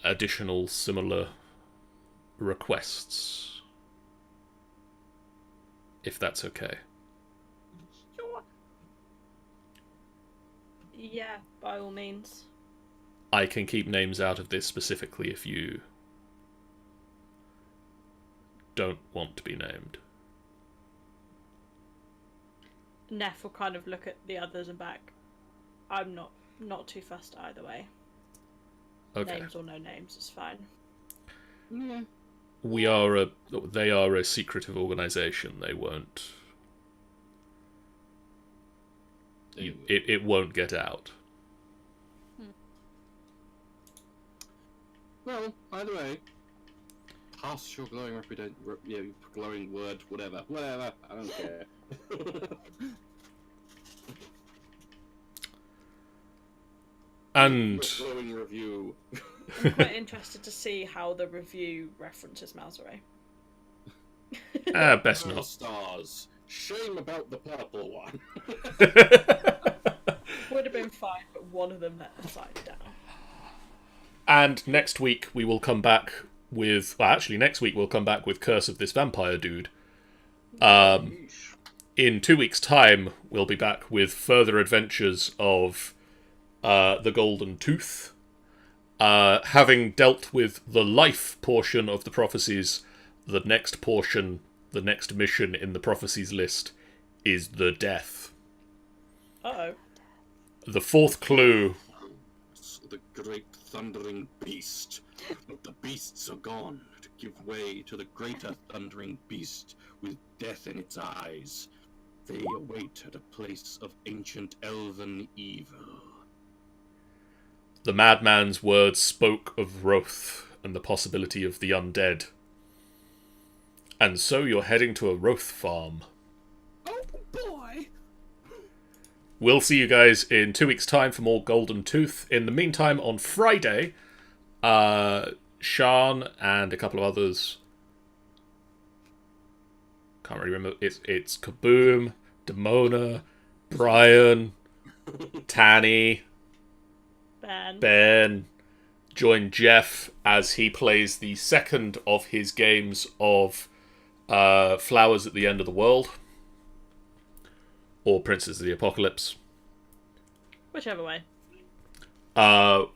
additional similar requests, if that's okay. Sure. Yeah, by all means. I can keep names out of this specifically if you don't want to be named. Neff will kind of look at the others and back. I'm not too fussed either way. Okay. Names or no names is fine. Yeah. They are a secretive organisation. They won't. It won't get out. Well, either way, pass your glowing glowing word, whatever. I don't care. And glowing review. I'm quite interested to see how the review references Malzere. best No not. stars. Shame about the purple one. Would have been fine, but one of them let the side down. And next week we will come back with... Well, actually, next week we'll come back with Curse of this Vampire Dude. In 2 weeks' time, we'll be back with further adventures of the Golden Tooth. Having dealt with the life portion of the prophecies, the next portion, the next mission in the prophecies list is the death. Uh-oh. The fourth clue... The great thundering beast. But the beasts are gone to give way to the greater thundering beast with death in its eyes. They await at a place of ancient elven evil. The madman's words spoke of Rothe and the possibility of the undead. And so you're heading to a Rothe farm. Oh boy! We'll see you guys in 2 weeks' time for more Golden Tooth. In the meantime, on Friday, Sean and a couple of others... Can't really remember. It's Kaboom, Demona, Brian, Tanny, Ben. Join Jeff as he plays the second of his games of Flowers at the End of the World. Or Princes of the Apocalypse. Whichever way. I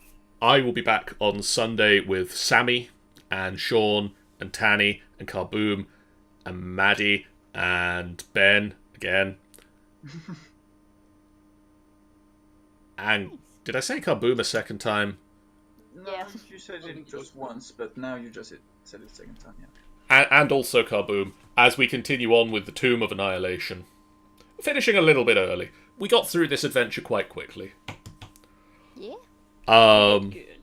will be back on Sunday with Sammy and Sean and Tanny and Kaboom and Maddie and Ben again. And did I say Kaboom a second time? No, Yeah. you said it just once, but now you just said it a second time, yeah. And also Kaboom, as we continue on with the Tomb of Annihilation. Finishing a little bit early. We got through this adventure quite quickly. Yeah. Good.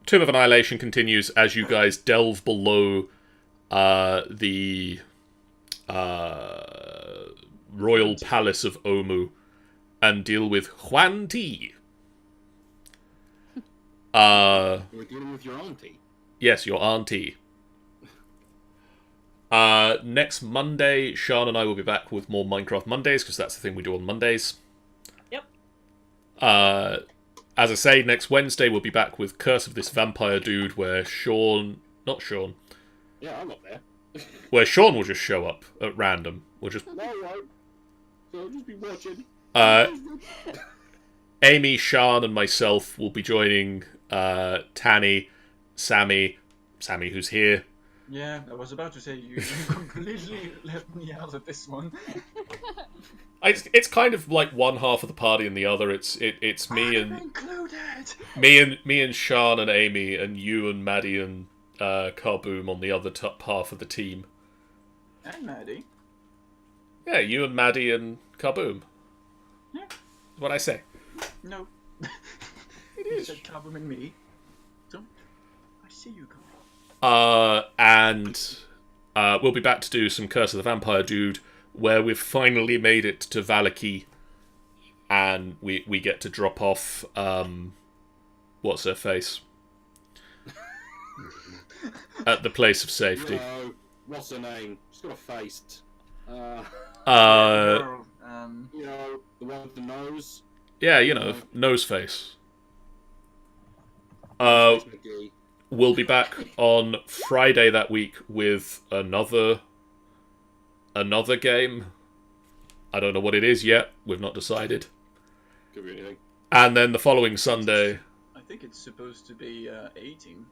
Tomb of Annihilation continues as you guys delve below the royal palace of Omu and deal with Huan Ti. We're dealing with your auntie. Yes, your auntie. Next Monday, Sean and I will be back with more Minecraft Mondays, because that's the thing we do on Mondays. Yep. As I say, next Wednesday we'll be back with Curse of this Vampire Dude, where not Sean, Yeah, I'm up there. where Sean will just show up at random. We'll just, No, I won't. So I'll just be watching. Amy, Sean, and myself will be joining Tanny, Sammy who's here. Yeah, I was about to say you completely left me out of this one. It's kind of like one half of the party and the other. It's me I'm and included. me and Sean and Amy and you and Maddie and Kaboom on the other top half of the team. And Maddie. Yeah, you and Maddie and Kaboom. Yeah. That's what I say. No. It You is. said Carbon and me. Don't. I see you coming. And we'll be back to do some Curse of the Vampire Dude, where we've finally made it to Valaki, and we get to drop off what's her face? at the place of You safety. know, what's her name? She's got a face. Uh, Or, You know, the one with the nose. yeah, you know, nose face. Face McGee. We'll be back on Friday that week with another game. I don't know what it is yet. We've not decided. Could be anything. And then the following Sunday. I think it's supposed to be A-Team.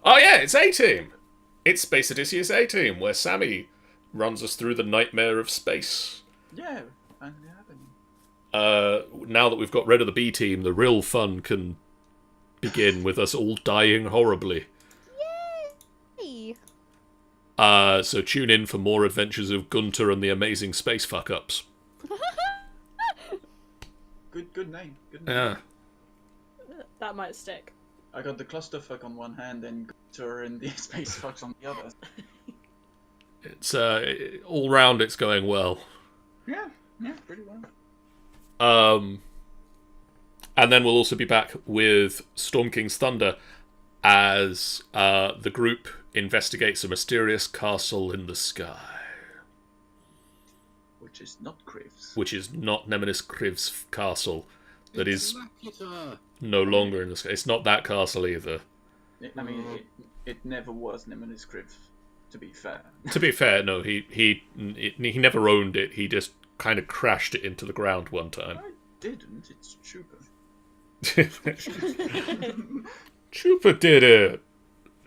Oh yeah, it's A-Team. It's Space Odysseus A-Team, where Sammy runs us through the nightmare of space. Yeah, finally happening. Now that we've got rid of the B-Team, the real fun can begin with us all dying horribly. Yay! So tune in for more adventures of Gunter and the amazing space fuck-ups. Good name. Good name. Yeah. That might stick. I got the clusterfuck on one hand and Gunter and the space fucks on the other. It's all round it's going well. Yeah, pretty well. And then we'll also be back with Storm King's Thunder as the group investigates a mysterious castle in the sky. Which is not Krivs. Which is not Nemesis Kriv's castle. That It's is Laputa. no longer in the sky. It's not that castle either. I mean, it never was Nemesis Kriv, to be fair. To be fair, no, he never owned it. He just kind of crashed it into the ground one time. I didn't, it's Chupa. Chupa did it.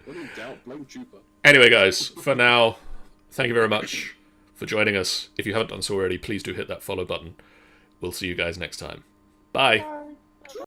When in doubt, blame Chupa. Anyway, guys, for now, thank you very much for joining us. If you haven't done so already, please do hit that follow button. We'll see you guys next time. Bye.